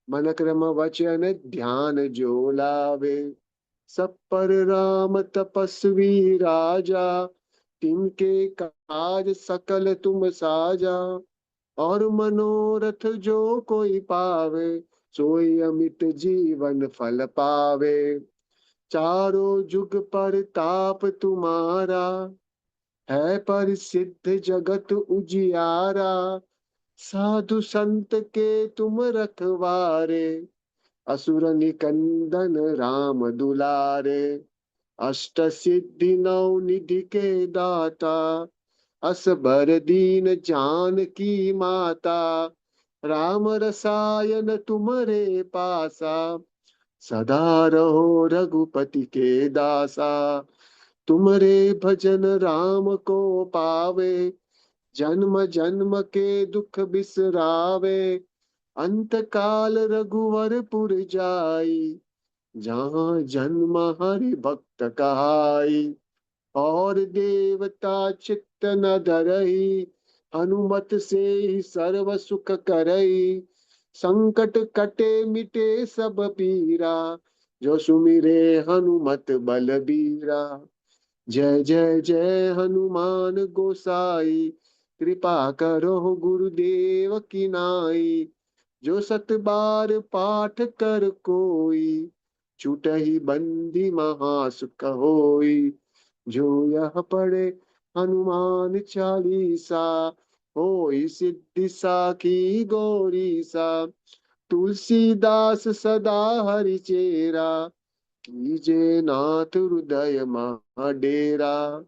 मन क्रम वचन ध्यान जो लावे। सब पर राम तपस्वी राजा, तिनके काज सकल तुम साजा। और मनोरथ जो कोई पावे, सोई अमित जीवन फल पावे। चारों जुग पर ताप तुम्हारा, है प्रसिद्ध जगत उजियारा। साधु संत के तुम रखवारे, असुर निकंदन राम दुलारे। अष्ट सिद्धि नौ निधि के दाता, असबर दीन जानकी माता। राम रसायन तुम्हारे पासा, सदा रहो रघुपति के दासा। तुम्हारे भजन राम को पावे, जन्म जन्म के दुख बिसरावे। अंत काल रघुवर पुर जाई, जहाँ जन्म हरि भक्त कहाई। और देवता चित्त न धरई, हनुमत से ही सर्व सुख करई। संकट कटे मिटे सब पीरा, जो सुमिरे हनुमत बलबीरा। जय जय जय हनुमान गोसाई, कृपा करो गुरुदेव की नाई। जो सत बार पाठ कर कोई, छूटहि बंदी महासुख होई। जो यह पढ़े हनुमान चालीसा, होई सिद्धि साखी गौरीसा। तुलसीदास सदा हरि चेरा, कीजे नाथ हृदय मह डेरा।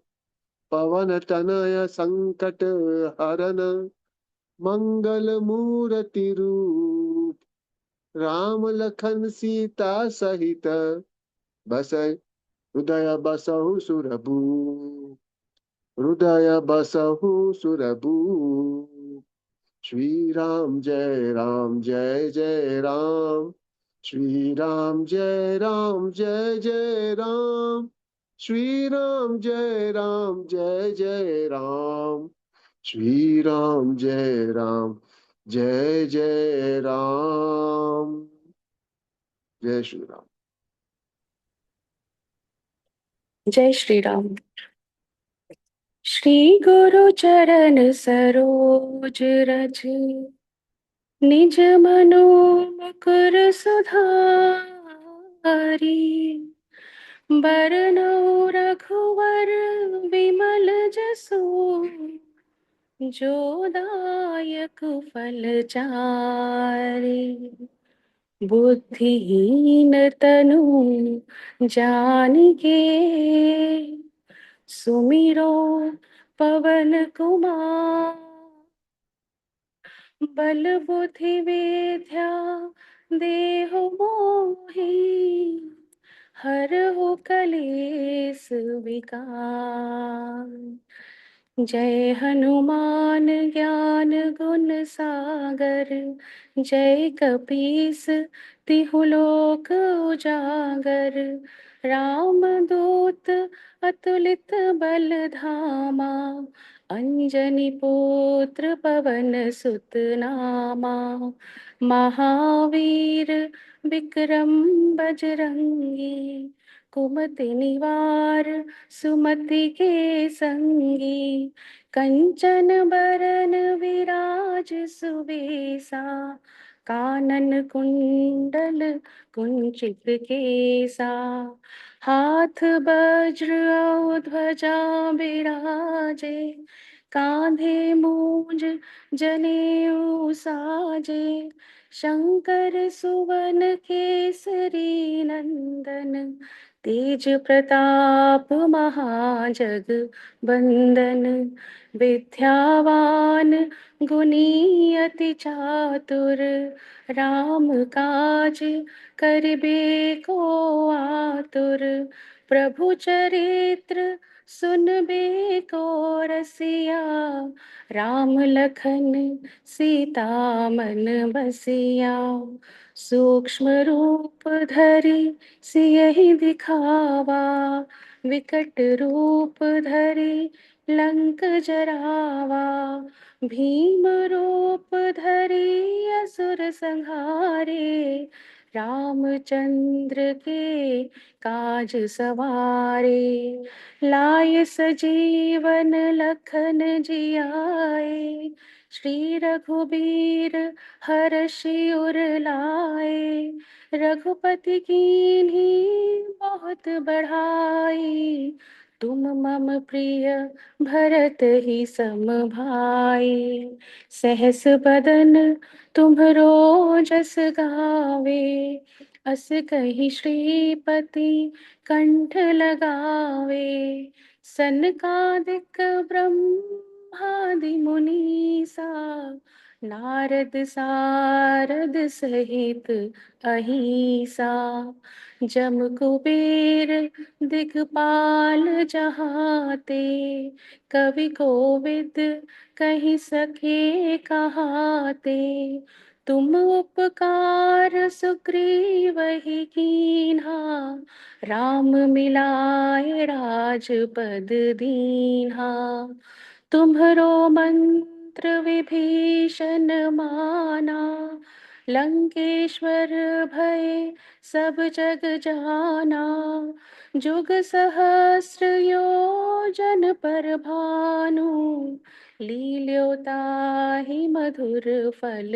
पवन तनय संकट हरन, मंगल मूर्ति रूप। राम लखन सीता सहित, बस हृदय बसहु सुरभूप। हृदय बसहु सुरभूप। श्री राम जय राम जय जय राम। श्री राम जय राम जय जय राम। श्री राम जय राम जय जय राम। श्री राम जय राम जय जय राम। जय श्री राम। जय श्री राम। श्री गुरु चरण सरोज रज, निज मनो मुकुर सुधारी। बरनउँ रघुवर विमल जसु, जो दायक फल चारि। बुद्धिहीन तनु जानिके, सुमिरो पवन कुमार। बल बुद्धि विद्या देहु मोहि, हरहु कलेस विकार। जय हनुमान ज्ञान गुण सागर, जय कपीस तिहु लोक उजागर। राम दूत अतुलित बल धामा, अंजनी पुत्र पवन सुत नामा। महावीर विक्रम बजरंगी, कुमति निवार सुमति के संगी। कंचन बरन विराज सुबेसा, कानन कुंडल कुंचित केसा। हाथ वज्र और ध्वजा बिराजे, कांधे मूंज जनेऊ साजे। शंकर सुवन केसरी नंदन, तेज प्रताप महाजग बंदन। विद्यावान गुणी अति चातुर, राम काज करिबे को आतुर। प्रभु चरित्र सुनबे को रसिया, राम लखन सीता मन बसिया। सूक्ष्म रूप धरि सियहि दिखावा, विकट रूप धरि लंक जरावा। भीम रूप धरि असुर संहारे, रामचंद्र के काज सवारे। लाए सजीवन लखन जियाए, श्री रघुबीर हर्षि उर लाए। रघुपति कीन्ही बहुत बढ़ाई, तुम मम प्रिय भरत ही सम भाई। सहस बदन तुम्हरो जस गावे, अस कहि श्रीपति कंठ लगावे। सनकादिक ब्रह्मादि मुनीसा, नारद सारद सहित अहिसा। जम कुबेर दिगपाल जहाते, कवि कोविद कहि सके कहाते। तुम उपकार सुग्रीवहि कीन्हा, राम मिलाए राजपद दीन्हा। तुम्हरो मंत्र विभीषण माना, लंकेश्वर भय सब जग जाना। जुग सहस्र योजन पर भानु, लील्यो ताहि मधुर फल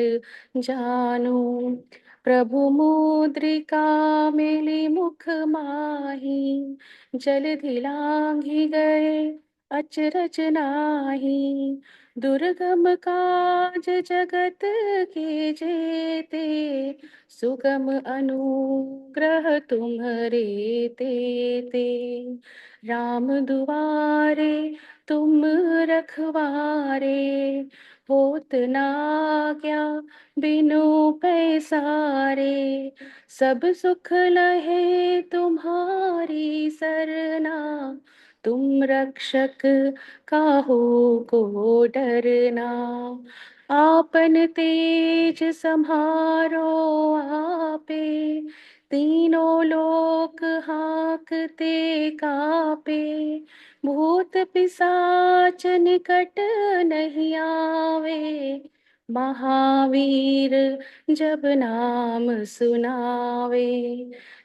जानु। प्रभु मुद्रिका मिली मुख माही, जलधि लांघि गए अचरज नाही। दुर्गम काज जगत के जेते, सुगम अनुग्रह तुम्हरे तेते। राम दुआरे तुम रखवारे, होत न आज्ञा बिनु पैसारे। सब सुख लहे तुम्हारी सरना, तुम रक्षक काहू को डरना। आपन तेज सम्हारो आपे, तीनों लोक हांकते कापे। भूत पिशाच निकट नहीं आवे, महावीर जब नाम सुनावे।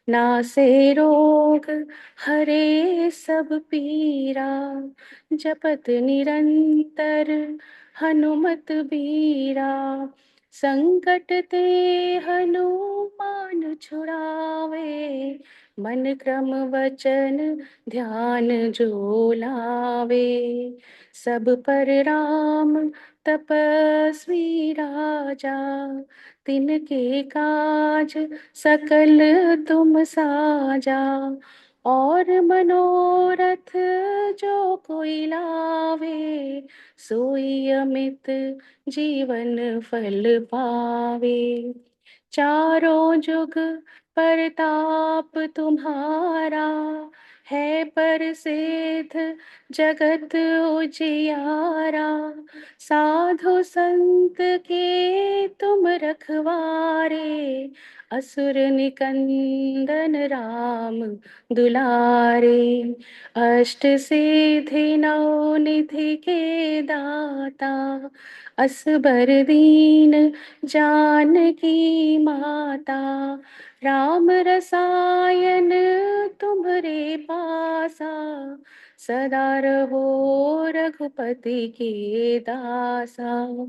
नासे रोग हरे सब पीरा, जपत निरंतर हनुमत बीरा। संकट ते हनुमान छुड़ावे, मन क्रम वचन ध्यान जो लावे। सब पर राम तपस्वी राजा, तिनके काज सकल तुम साजा। और मनोरथ जो कोई लावे, सोई अमित जीवन फल पावे। चारों जुग परताप तुम्हारा, है प्रसिद्ध जगत उजियारा। साधु संत के तुम रखवारे, असुर निकंदन राम दुलारे। अष्ट सिद्धि नौ निधि के दाता, असबर दीन जानकी माता। राम रसायन तुम्हरे पासा, सदा रहो रघुपति के दासा।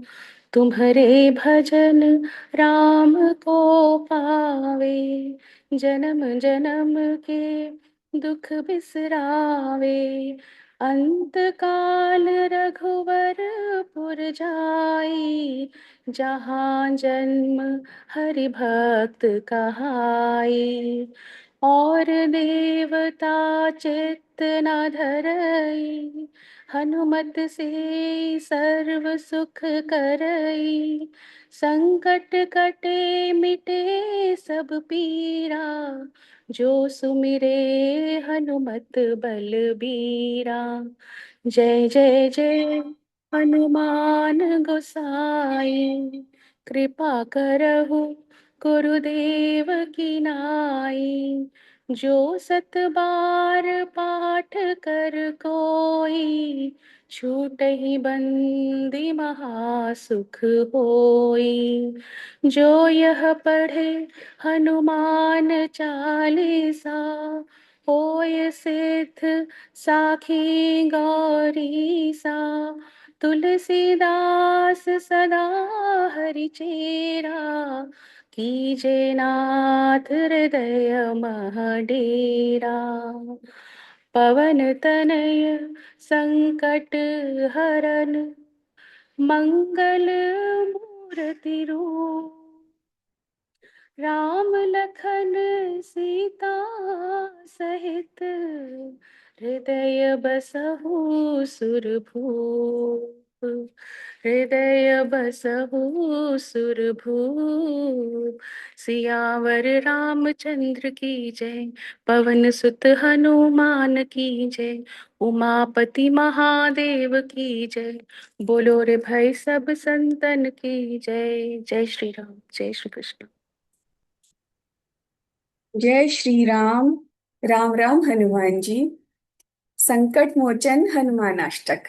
तुम्हारे भजन राम को पावे, जन्म जन्म के दुख बिसरावे। अंत काल रघुवर पुर जाई, जहाँ जन्म हरि भक्त कहाई। और देवता चित्त न धरई, हनुमत से सर्व सुख करई। संकट कटे मिटे सब पीरा, जो सुमिरे हनुमत बलबीरा। जय जय जय हनुमान गोसाई, कृपा करहु गुरुदेव की नाई। जो सत बार पाठ कर कोई, छूटहि बंदी महासुख होई। जो यह पढ़े हनुमान चालीसा, होय सिद्ध साखी गौरी सा। तुलसीदास सदा हरि चेरा, कीजे नाथ हृदय मह डेरा। पवन तनय संकट हरन, मंगल मूर्ति रूप। राम लखन सीता सहित, हृदय बसहु सुरभूप। हृदय बसहु सुरभूप। सियावर रामचंद्र की जय, पवन सुत हनुमान की जय। उमापति महादेव की जय, बोलो रे भाई सब संतन की जय। जय श्री राम, जय श्री कृष्ण। जय श्री राम। राम राम हनुमान जी। संकट मोचन हनुमानाष्टक।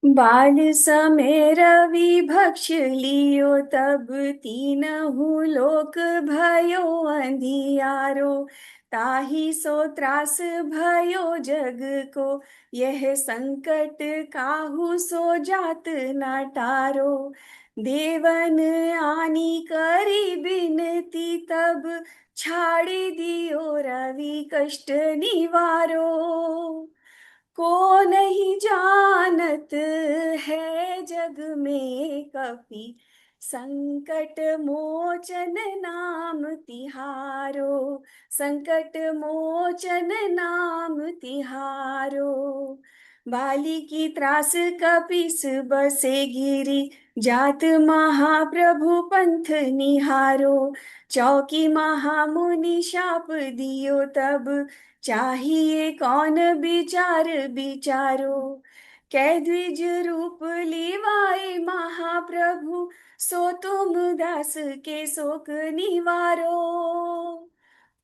बाल समय रवि भक्ष लियो, तब तीनहु लोक भयो अंधियारो। ताहि सो त्रास भयो जग को, यह संकट काहू सो जात न टारो। देवन आनी करी बिनती, तब छाड़ी दियो रवि कष्ट निवारो। को नहीं जानत है जग में कपि, संकट मोचन नाम तिहारो। संकट मोचन नाम तिहारो। बाली की त्रास कपिस बसे गिरी, जात महाप्रभु पंथ निहारो। चौकी महामुनि शाप दियो, तब चाहिए कौन विचार विचारो। कै द्विज रूप लीवाए महाप्रभु, सो तुम दास के शोक निवारो।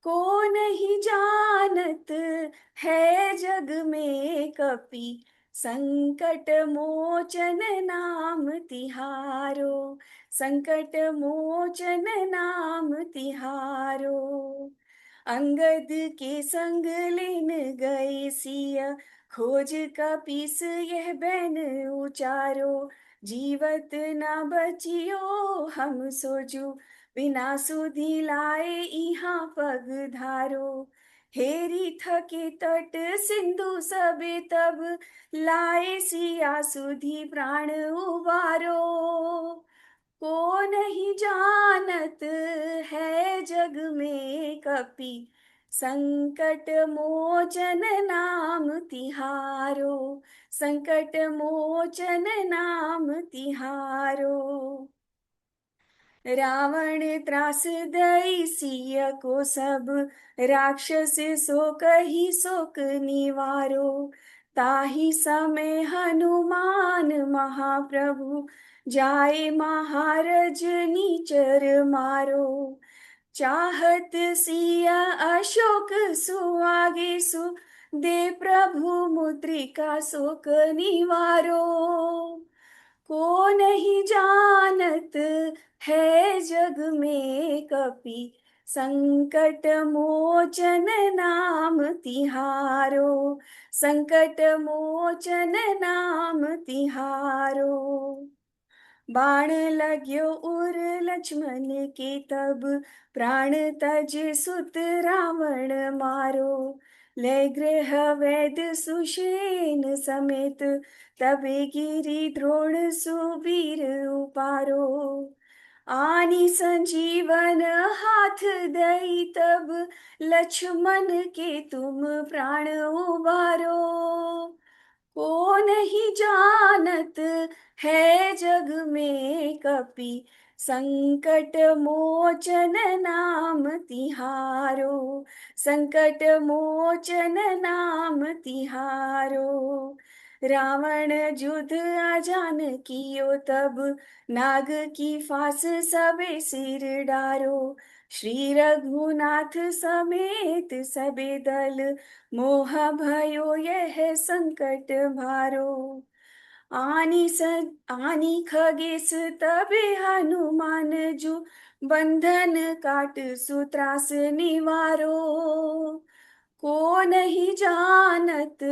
को नहीं जानत है जग में कपि, संकट मोचन नाम तिहारो। संकट मोचन नाम तिहारो। अंगद के संग लेन गए सिया, खोज कपीस यह बैन उचारो। जीवत न बचियो हम सोजू, बिना सुधि लाए इहाँ पग धारो। हेरी थके तट सिंधु सबे, तब लाए सिया सुधि प्राण उबारो। को नहीं जानत है जग में कपि, संकट मोचन नाम तिहारो, संकट मोचन नाम तिहारो। रावण त्रास दई सिय को सब, राक्षस सो कही शोक निवारो। ताहि समय हनुमान महाप्रभु, जाए महारज नीचर मारो। चाहत सिया अशोक सुआगे सु, दे प्रभु मुद्रिका शोक निवारो। को नहीं जानत है जग में कपि, संकट मोचन नाम तिहारो, संकट मोचन नाम तिहारो। बाण लाग्यो उर लक्ष्मण के तब, प्राण तज सुत रावण मारो। ले गृह वैद सुषेण समेत, तबे गिरि द्रोण सुबीर उपारो। आनी संजीवन हाथ दई तब, लक्ष्मण के तुम प्राण उबारो। को नहीं जानत है जग में कपि, संकट मोचन नाम तिहारो, संकट मोचन नाम तिहारो। रावण युद्ध अजान कियो तब, नाग की फांस सबे सिर डारो। श्री रघुनाथ समेत सबे दल, मोह भयो यह संकट भारो। आनी खगेश तबे हनुमान जू, बंधन काट सुत्रास निवारो। को नहीं जानत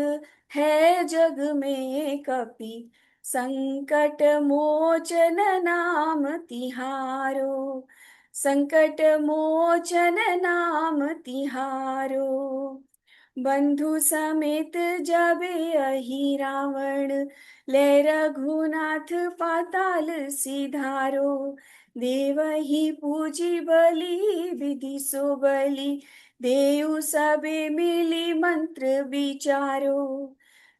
है जग में कपि, संकट मोचन नाम तिहारो, संकट मोचन नाम तिहारो। बंधु समेत जाबे अहि रावण, ले रघुनाथ पाताल सिधारो। देवहि पूजी बलि विधि सो बलि, देउ सबे मिली मंत्र विचारो।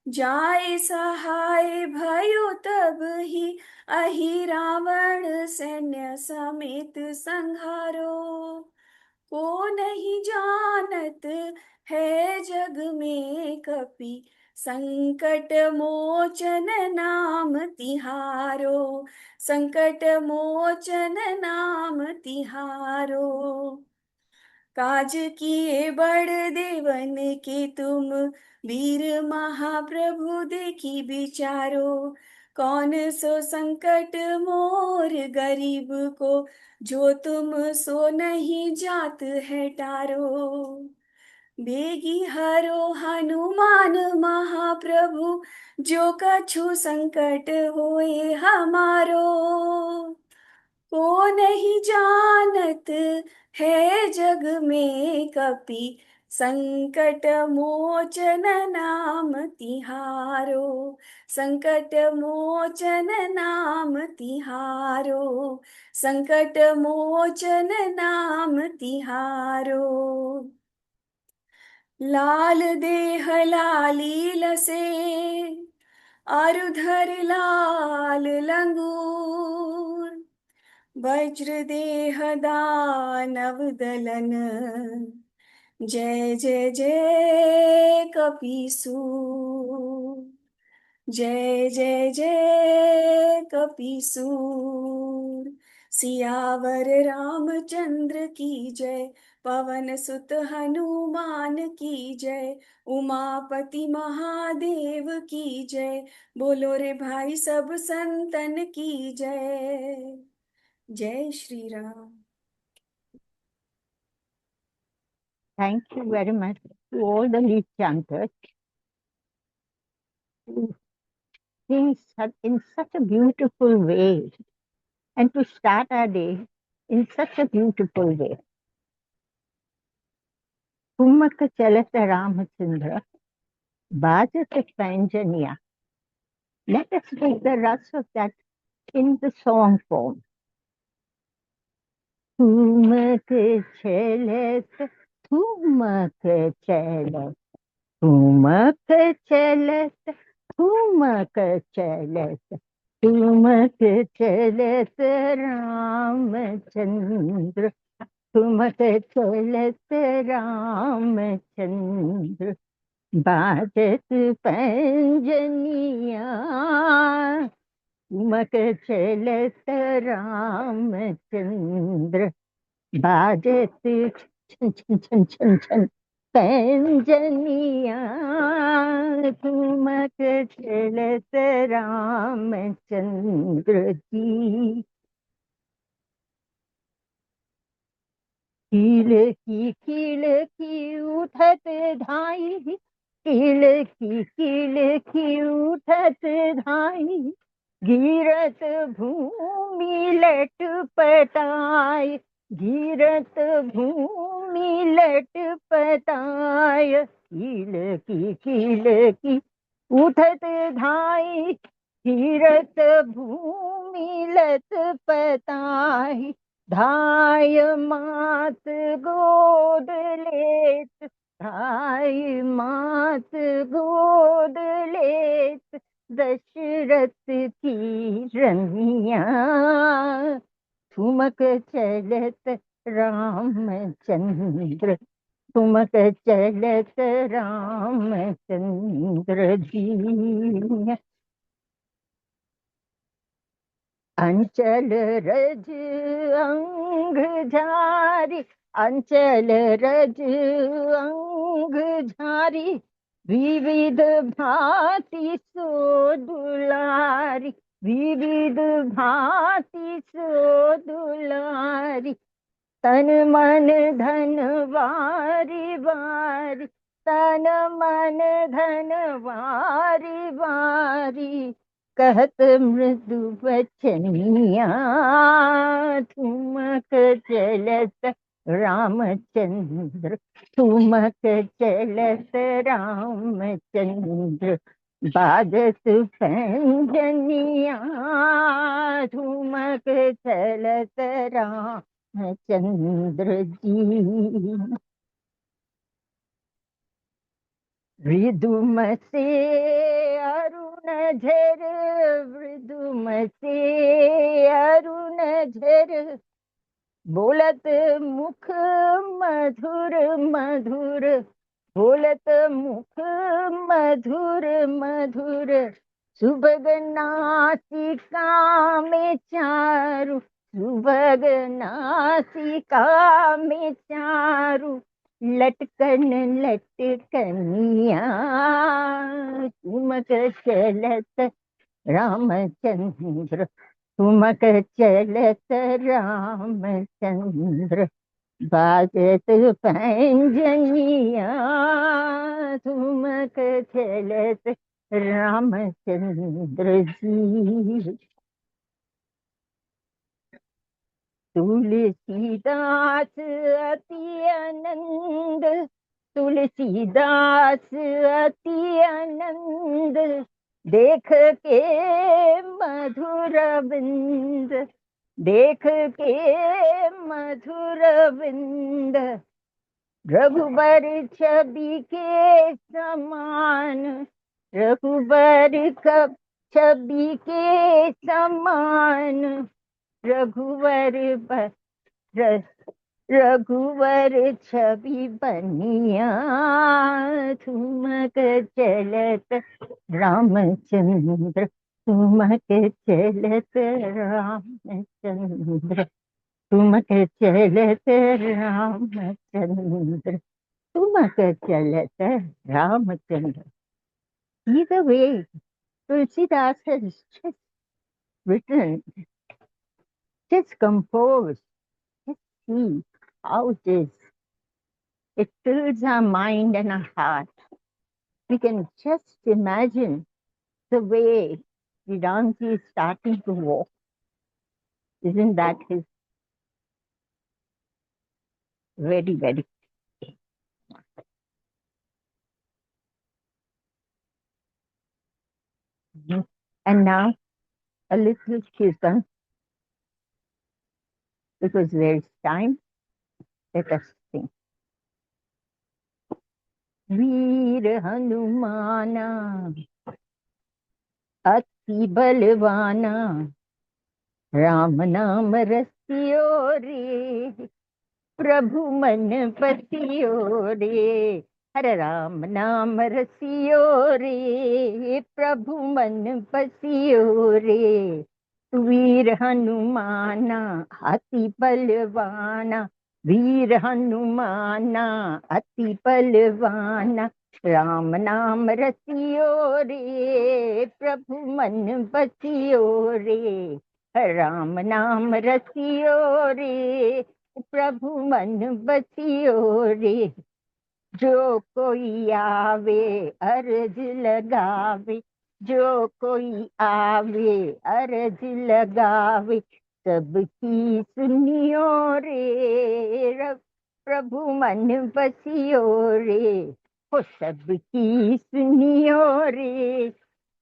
जाय सहाय भयो तब ही, अहि रावण सैन्य समेत संहारो। को नहीं जानत है जग में कपि, संकट मोचन नाम तिहारो, संकट मोचन नाम तिहारो। काज किए बड़ देवन के तुम, वीर महाप्रभु देखी विचारो। कौन सो संकट मोर गरीब को, जो तुम सो नहीं जात है टारो। बेगी हरो हनुमान महाप्रभु, जो कछु संकट होए हमारो। को नहीं जानत है जग में कपि, संकट मोचन नाम तिहारो, संकट मोचन नाम तिहारो, संकट मोचन नाम तिहारो। लाल देह लाली लसे, आरुधर लाल लंगूर। वज्र देह दानव दलन, जय जय जय कपीसूर, जय जय जय कपीसूर। सियावर रामचंद्र की जय, पवन सुत हनुमान की जय, उमापति महादेव की जय। बोलो रे भाई सब संतन की जय। जय Shri Ram. Thank you very much to all the lead chanters who sing in such a beautiful way and to start our day in such a beautiful way. Kummak Chalata Ramachandra, Bhajat Panjaniya. Let us take the rest of that in the song form. Kummak Chalata ठुमक चलत, ठुमक चलत, ठुमक चलत, ठुमक चलत रामचंद्र, ठुमक चलत रामचंद्र, बाजत पंजनिया, ठुमक चलत रामचंद्र, बाजत छन छन छन छन छन पंजनिया, ठुमक चलत रामचंद्र जी। कील की उठत धाई, कील की उठत धाई, गिरत भूमि लट पटाय, गिरत भूमि लट पटाय, कील की उठत धाई, गिरत भूमि लट पटाय, धाय मात गोद लेत, धाय मात गोद लेत, दशरथ की रमिया, ठुमक चलत रामचंद्र, ठुमक चलत रामचंद्र जी। अंचल रज अंग झारी, अंचल रज अंग झारी, विविध भांति सो दुलारी, विविध भांति सो दुलारी, तन मन धन वारी वारी, तन मन धन वारी वारी, कहत मृदु वचनिया, ठुमक चलत रामचंद्र, ठुमक चलत रामचंद्र, बाजत पंजनिया, ठुमक चलत रामचंद्र जी। मृदुम से अरुण झर, मृदुम से अरुण झर, बोलत मुख मधुर मधुर, बोलत मुख मधुर मधुर, सुभग नासिका में चारु, सुभग नासिका में चारु, लटकन लटकनिया, ठुमक चलत रामचंद्र, ठुमक चलत रामचंद्र, बाजत पंजनिया, ठुमक चलत रामचंद्र जी। तुलसीदास अति आनंद, तुलसीदास अति आनंद, देख के मधुर बिंद, देख के मधुर बिंद, रघुबर छवि के समान, रघुबर छवि के समान, रघुवर रघुवर छवि बनिया, ठुमक चलत रामचंद्र, ठुमक चलत रामचंद्र, ठुमक चलत रामचंद्र, ठुमक चलत Ramchandra. Either way, Tulsidas has just written, just composed, just see how it is. It fills our mind and our heart. We can just imagine the way Vedanti is starting to walk. Isn't that his very, very? And now a little kirtan, because there is time. Let us sing. वीर हनुमाना अति बलवाना, राम नाम रसियो रे, प्रभु मन बसियो रे। हरे राम नाम रसियो रे, प्रभु मन बसियो रे। वीर हनुमाना अति बलवाना, वीर हनुमाना अति बलवाना, राम नाम रसियो रे, प्रभु मन बसियो रे। राम नाम रसियो रे, प्रभु मन बसियो रे। जो कोई आवे अर्ज लगावे, जो कोई आवे अर्ज लगावे, सबकी सुनियो रे, प्रभु मन बसियो रे। हो सबकी सुनियो रे,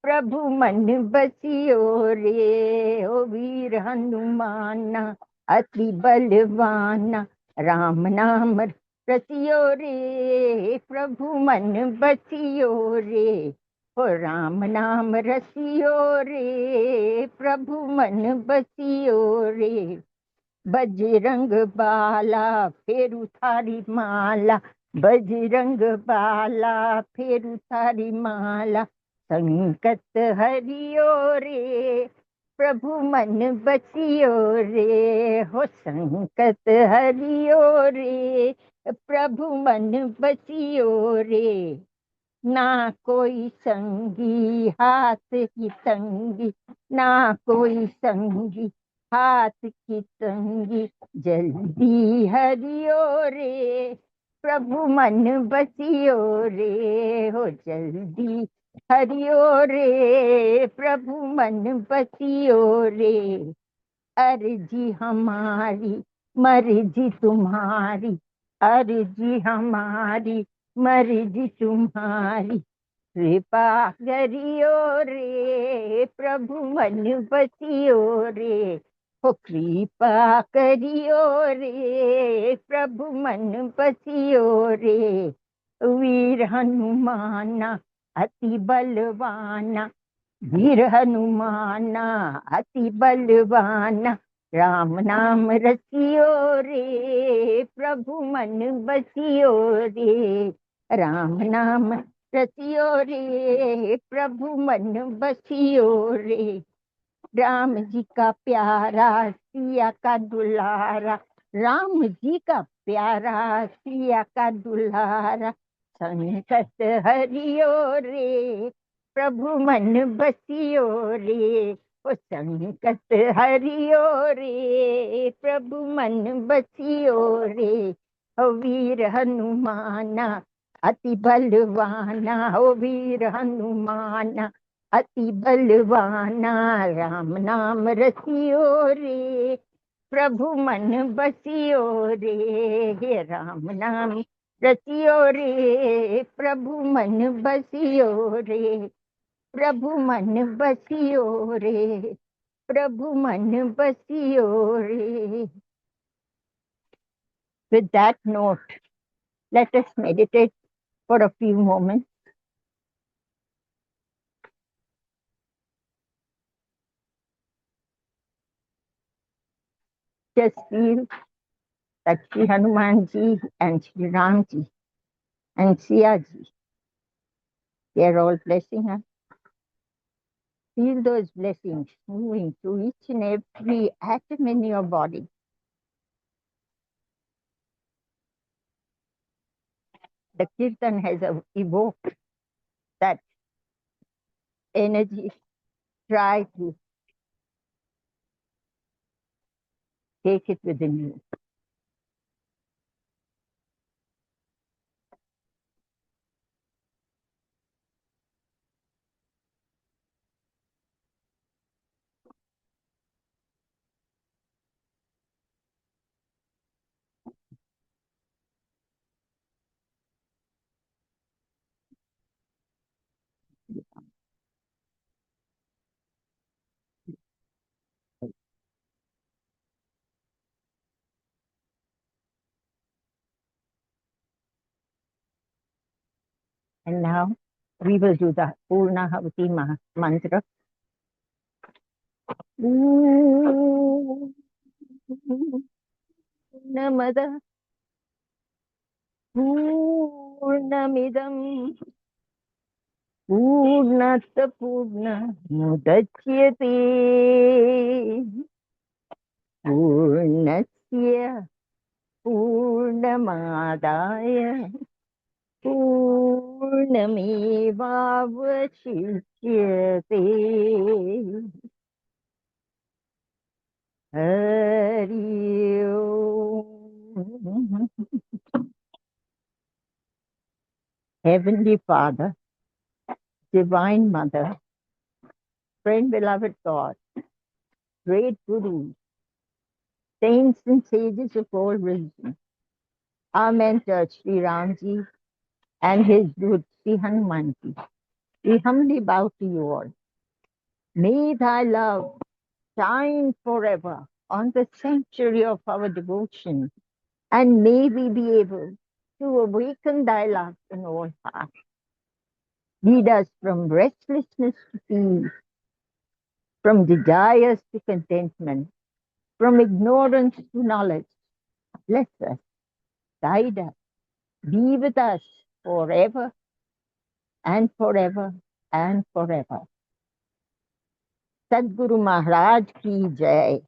प्रभु मन बसियो रे। ओ वीर हनुमाना अति बलवाना, राम नाम रसियो रे, प्रभु मन बसियो रे। हो राम नाम रसियो रे, प्रभु मन बसियो रे। बजरंग बाला फेरू थारी माला, बजरंग बाला फेरू थारी माला, संकट हरियो रे, प्रभु मन बसियो रे। हो संकट हरियो रे, प्रभु मन बसियो रे। ना कोई संगी हाथ की तंगी, ना कोई संगी हाथ की तंगी, जल्दी हरियो रे, प्रभु मन बसियो रे। हो जल्दी हरियो रे, प्रभु मन बसियो रे। अर्जी हमारी मर्जी तुम्हारी, अर्जी हमारी मर्जी तुम्हारी, कृपा करियो रे, प्रभु मन बसियो रे। हो कृपा करियो रे, प्रभु मन बसियो रे। वीर हनुमाना अति बलवाना, वीर हनुमाना अति बलवाना, राम नाम रसियो रे, प्रभु मन बसियो रे। राम नाम रसियो रे, प्रभु मन बसियो रे। राम जी का प्यारा सिया का दुलारा, राम जी का प्यारा सिया का दुलारा, संकट हरियो रे, प्रभु मन बसियो रे। ओ संकट हरियो रे, प्रभु मन बसियो रे। ओ वीर हनुमाना अति बलवाना, ओ वीर हनुमाना अति बलवाना, राम नाम रसियो रे, प्रभु मन बसियो रे। हे राम नाम रसियो रे, प्रभु मन बसियो रे, प्रभु मन बसियो रे, प्रभु मन बसियो रे। With that note, let us meditate for a few moments. Just feel that Sri Hanuman ji and Sri Ram ji and Siya ji, they are all blessing us. Feel those blessings moving through each and every atom in your body. The kirtan has evoked that energy. Try to take it within you. And now we will do the Purnahavati mantra. Namada Purnamidam Purnata Purna Mudachyate Purnasya Purnamadaya Purnamevavashishyate. Hari Om. Heavenly Father, Divine Mother, Friend Beloved God, Great Gurus, Saints and Sages of all religions, our mentor Sri Ramji and his Dud Sri Hanumanji, we humbly bow to you all. May thy love shine forever on the sanctuary of our devotion, and may we be able to awaken thy love in all hearts. Lead us from restlessness to peace, from desires to contentment, from ignorance to knowledge. Bless us, guide us, be with us forever and forever and forever. Sadguru Maharaj ki jai.